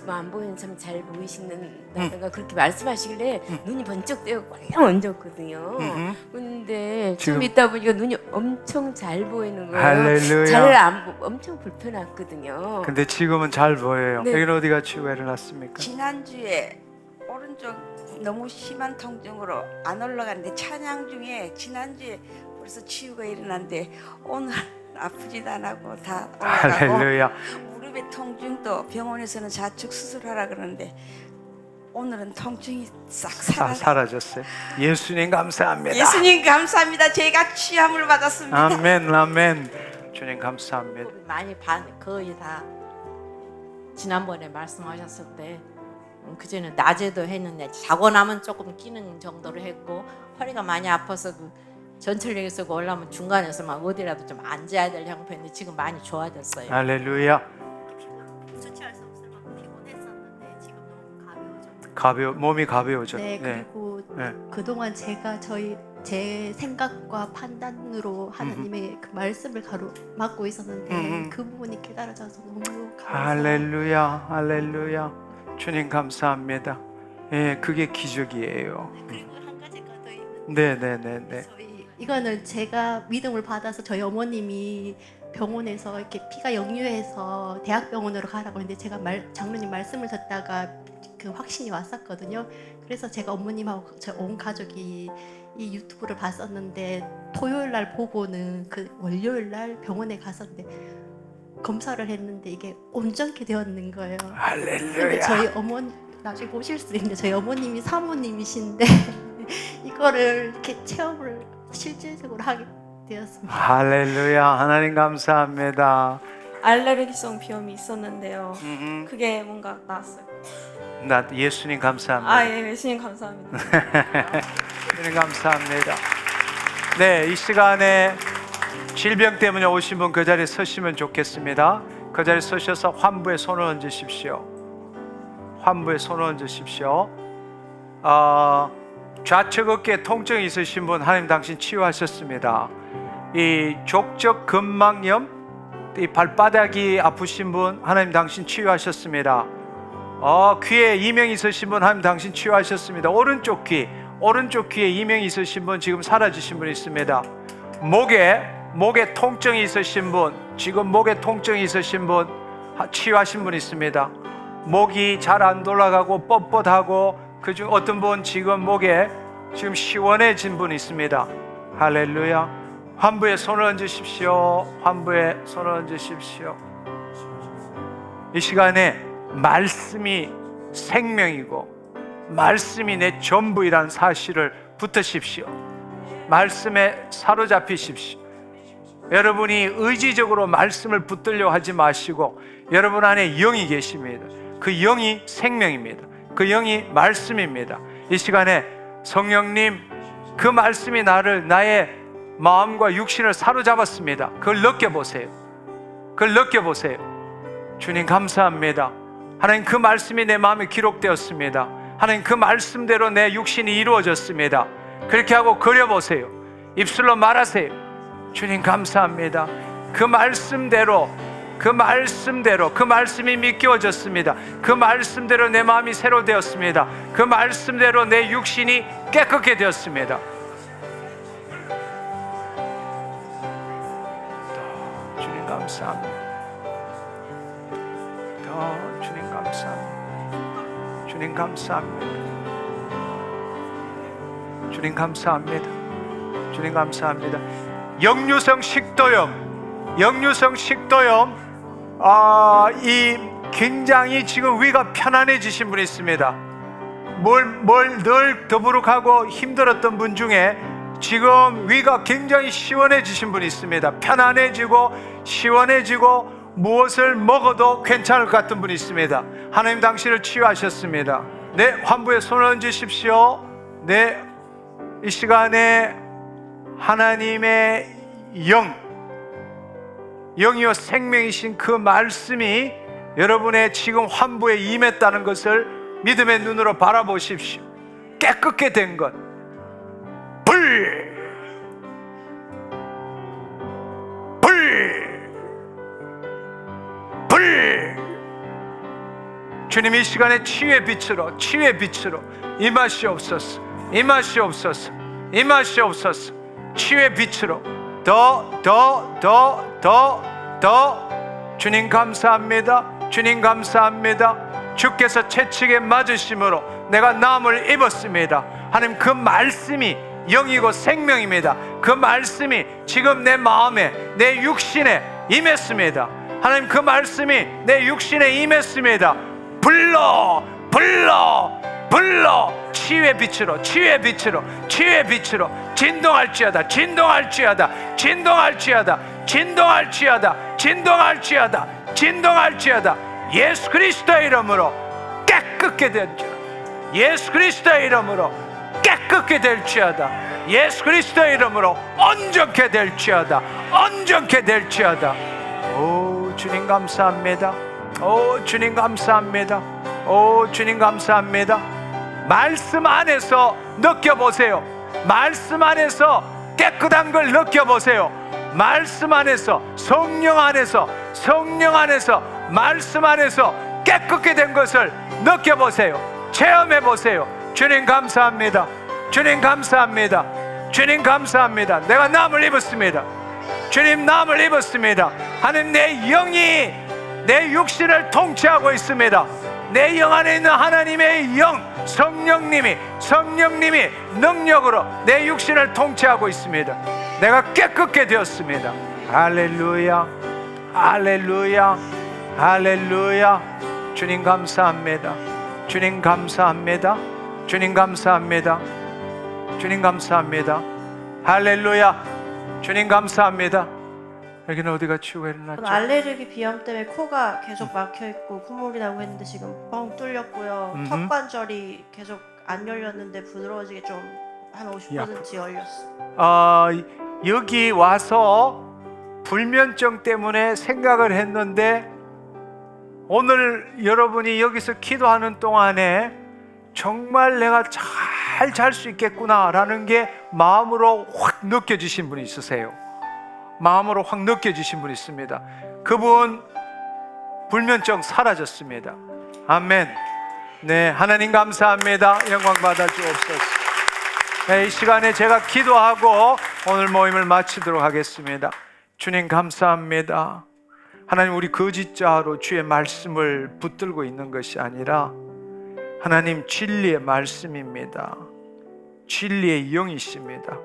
뭐 안 보이는 참 잘 보이시는다든가 그렇게 말씀하시길래 눈이 번쩍 떼어 꼴랑 얹었거든요. 음흠. 근데 지금- 좀 있다 보니까 눈이 엄청 잘 보이는 거예요. 할렐루야. 잘 안 엄청 불편했거든요. 근데 지금은 잘 보여요. 네. 여기는 어디가 치유가 일어났습니까? 지난주에 오른쪽 너무 심한 통증으로 안 올라갔는데 찬양 중에 지난주에 벌써 치유가 일어났는데 오늘 아프지도 안 하고 다 올라가고 할렐루야. 무릎의 통증도 병원에서는 좌측 수술하라 그러는데 오늘은 통증이 싹 사라졌어요. 예수님 감사합니다. 예수님 감사합니다. 제가 치유함을 받았습니다. 아멘, 아멘. 주님 감사합니다. 많이 거의 다 지난번에 말씀하셨을 때 그전에 낮에도 했는데 자고 나면 조금 끼는 정도로 했고 허리가 많이 아파서 그 전철역에서 올라오면 중간에서 막 어디라도 좀 앉아야 될 형편인데 지금 많이 좋아졌어요. 할렐루야. 주체할 수 없을 만큼 피곤했었는데 지금 너무 가벼워졌어요. 몸이 가벼워졌. 네, 네. 그리고 네. 그동안 제가 제 생각과 판단으로 하나님의 그 말씀을 가로막고 있었는데 그 부분이 깨달아져서 너무 감사해요. 할렐루야. 할렐루야. 주님 감사합니다. 예, 그게 기적이에요. 그리고 한 가지가 더 있는데 네, 네, 네, 네. 이거는 제가 믿음을 받아서 저희 어머님이 병원에서 이렇게 피가 역류해서 대학병원으로 가라고 했는데 제가 장로님 말씀을 듣다가 그 확신이 왔었거든요. 그래서 제가 어머님하고 저 온 가족이 이 유튜브를 봤었는데 토요일 날 보고는 그 월요일 날 병원에 갔었는데 검사를 했는데 이게 온전케 되었는 거예요. 근데 할렐루야. 저희 어머니 나중에 보실 수 있는데 저희 어머님이 사모님이신데 이거를 이렇게 체험을 실질적으로 하게 되었습니다. 할렐루야. 하나님 감사합니다. 알레르기성 비염이 있었는데요. 음흠. 그게 뭔가 나았어요. 나 예수님 감사합니다. 아, 예, 예수님 감사합니다. 주님 감사합니다. 네, 이 시간에 질병 때문에 오신 분 그 자리에 서시면 좋겠습니다. 그 자리에 서셔서 환부에 손을 얹으십시오. 환부에 손을 얹으십시오. 좌측 어깨에 통증이 있으신 분 하나님 당신 치유하셨습니다. 이 족적 근막염, 이 발바닥이 아프신 분 하나님 당신 치유하셨습니다. 귀에 이명이 있으신 분 하나님 당신 치유하셨습니다. 오른쪽 귀에 이명이 있으신 분 지금 사라지신 분 있습니다. 목에 통증이 있으신 분, 지금 목에 통증이 있으신 분 치유하신 분 있습니다. 목이 잘 안 돌아가고 뻣뻣하고 그중 어떤 분 지금 목에 지금 시원해진 분 있습니다. 할렐루야. 환부에 손을 얹으십시오. 환부에 손을 얹으십시오. 이 시간에 말씀이 생명이고 말씀이 내 전부이라는 사실을 붙드십시오. 말씀에 사로잡히십시오. 여러분이 의지적으로 말씀을 붙들려 하지 마시고 여러분 안에 영이 계십니다. 그 영이 생명입니다. 그 영이 말씀입니다. 이 시간에 성령님, 그 말씀이 나의 마음과 육신을 사로잡았습니다. 그걸 느껴보세요. 그걸 느껴보세요. 주님 감사합니다. 하나님, 그 말씀이 내 마음에 기록되었습니다. 하나님, 그 말씀대로 내 육신이 이루어졌습니다. 그렇게 하고 그려보세요. 입술로 말하세요. 주님 감사합니다. 그 말씀대로 그 말씀대로, 그 말씀이 믿겨졌습니다. 그 말씀대로 내 마음이 새로 되었습니다. 그 말씀대로 내 육신이 깨끗게 되었습니다. 주님 감사합니다. 주님 감사합니다. 주님 감사합니다. 주님 감사합니다. 주님 감사합니다. 역류성 식도염, 이 굉장히 지금 위가 편안해지신 분이 있습니다. 뭘 늘 더부룩하고 힘들었던 분 중에 지금 위가 굉장히 시원해지신 분이 있습니다. 편안해지고 시원해지고 무엇을 먹어도 괜찮을 것 같은 분이 있습니다. 하나님 당신을 치유하셨습니다. 네, 환부에 손을 얹으십시오. 네, 이 시간에 하나님의 영이요 생명이신 그 말씀이 여러분의 지금 환부에 임했다는 것을 믿음의 눈으로 바라보십시오. 깨끗게 된 것, 주님 이 시간에 치유의 빛으로 임하시옵소서. 치유의 빛으로 더 주님 감사합니다. 주님 감사합니다. 주께서 채찍에 맞으심으로 내가 나음을 입었습니다. 하나님 그 말씀이 영이고 생명입니다. 그 말씀이 지금 내 마음에 내 육신에 임했습니다. 하나님 그 말씀이 내 육신에 임했습니다. 불러 치유의 빛으로 진동할지어다. 예수 그리스도의 이름으로 깨끗게 될지어다. 예수 그리스도의 이름으로 깨끗게 될지어다. 예수 그리스도의 이름으로 온전케 될지어다. 오 주님 감사합니다. 오 주님 감사합니다. 말씀 안에서 느껴보세요. 말씀 안에서 깨끗한 걸 느껴보세요. 말씀 안에서 성령 안에서 말씀 안에서 깨끗게 된 것을 느껴보세요. 체험해보세요. 주님 감사합니다. 내가 나음을 입었습니다. 주님 나음을 입었습니다. 하나님 내 영이 내 육신을 통치하고 있습니다. 내 영 안에 있는 하나님의 영 성령님이 능력으로 내 육신을 통치하고 있습니다. 내가 깨끗게 되었습니다. 할렐루야. 주님 감사합니다. 할렐루야. 주님 감사합니다. 여기는 어디가 치유가 일어났죠? 알레르기 비염 때문에 코가 계속 막혀 있고 콧물이 나고 했는데 지금 뻥 뚫렸고요. 턱 관절이 계속 안 열렸는데 부드러워지게 좀 한 50% 열렸어요. 여기 와서 불면증 때문에 생각을 했는데 오늘 여러분이 여기서 기도하는 동안에 정말 내가 잘 잘 수 있겠구나라는 게 마음으로 확 느껴지신 분이 있으세요. 마음으로 확 느껴지신 분이 있습니다. 그분 불면증 사라졌습니다. 아멘. 네, 하나님 감사합니다. 영광 받아 주옵소서. 네, 이 시간에 제가 기도하고 오늘 모임을 마치도록 하겠습니다. 주님 감사합니다. 하나님 우리 거짓자로 주의 말씀을 붙들고 있는 것이 아니라 하나님 진리의 말씀입니다. 진리의 영이십니다.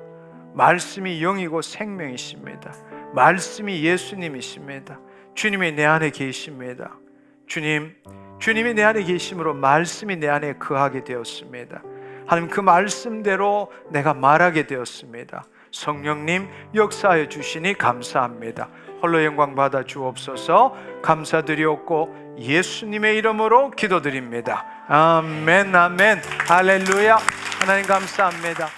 말씀이 영이고 생명이십니다. 말씀이 예수님이십니다. 주님이 내 안에 계십니다. 주님이 내 안에 계심으로 말씀이 내 안에 거하게 되었습니다. 하나님 그 말씀대로 내가 말하게 되었습니다. 성령님 역사하여 주시니 감사합니다. 홀로 영광 받아 주옵소서. 감사드리옵고 예수님의 이름으로 기도드립니다. 아멘. 할렐루야. 하나님 감사합니다.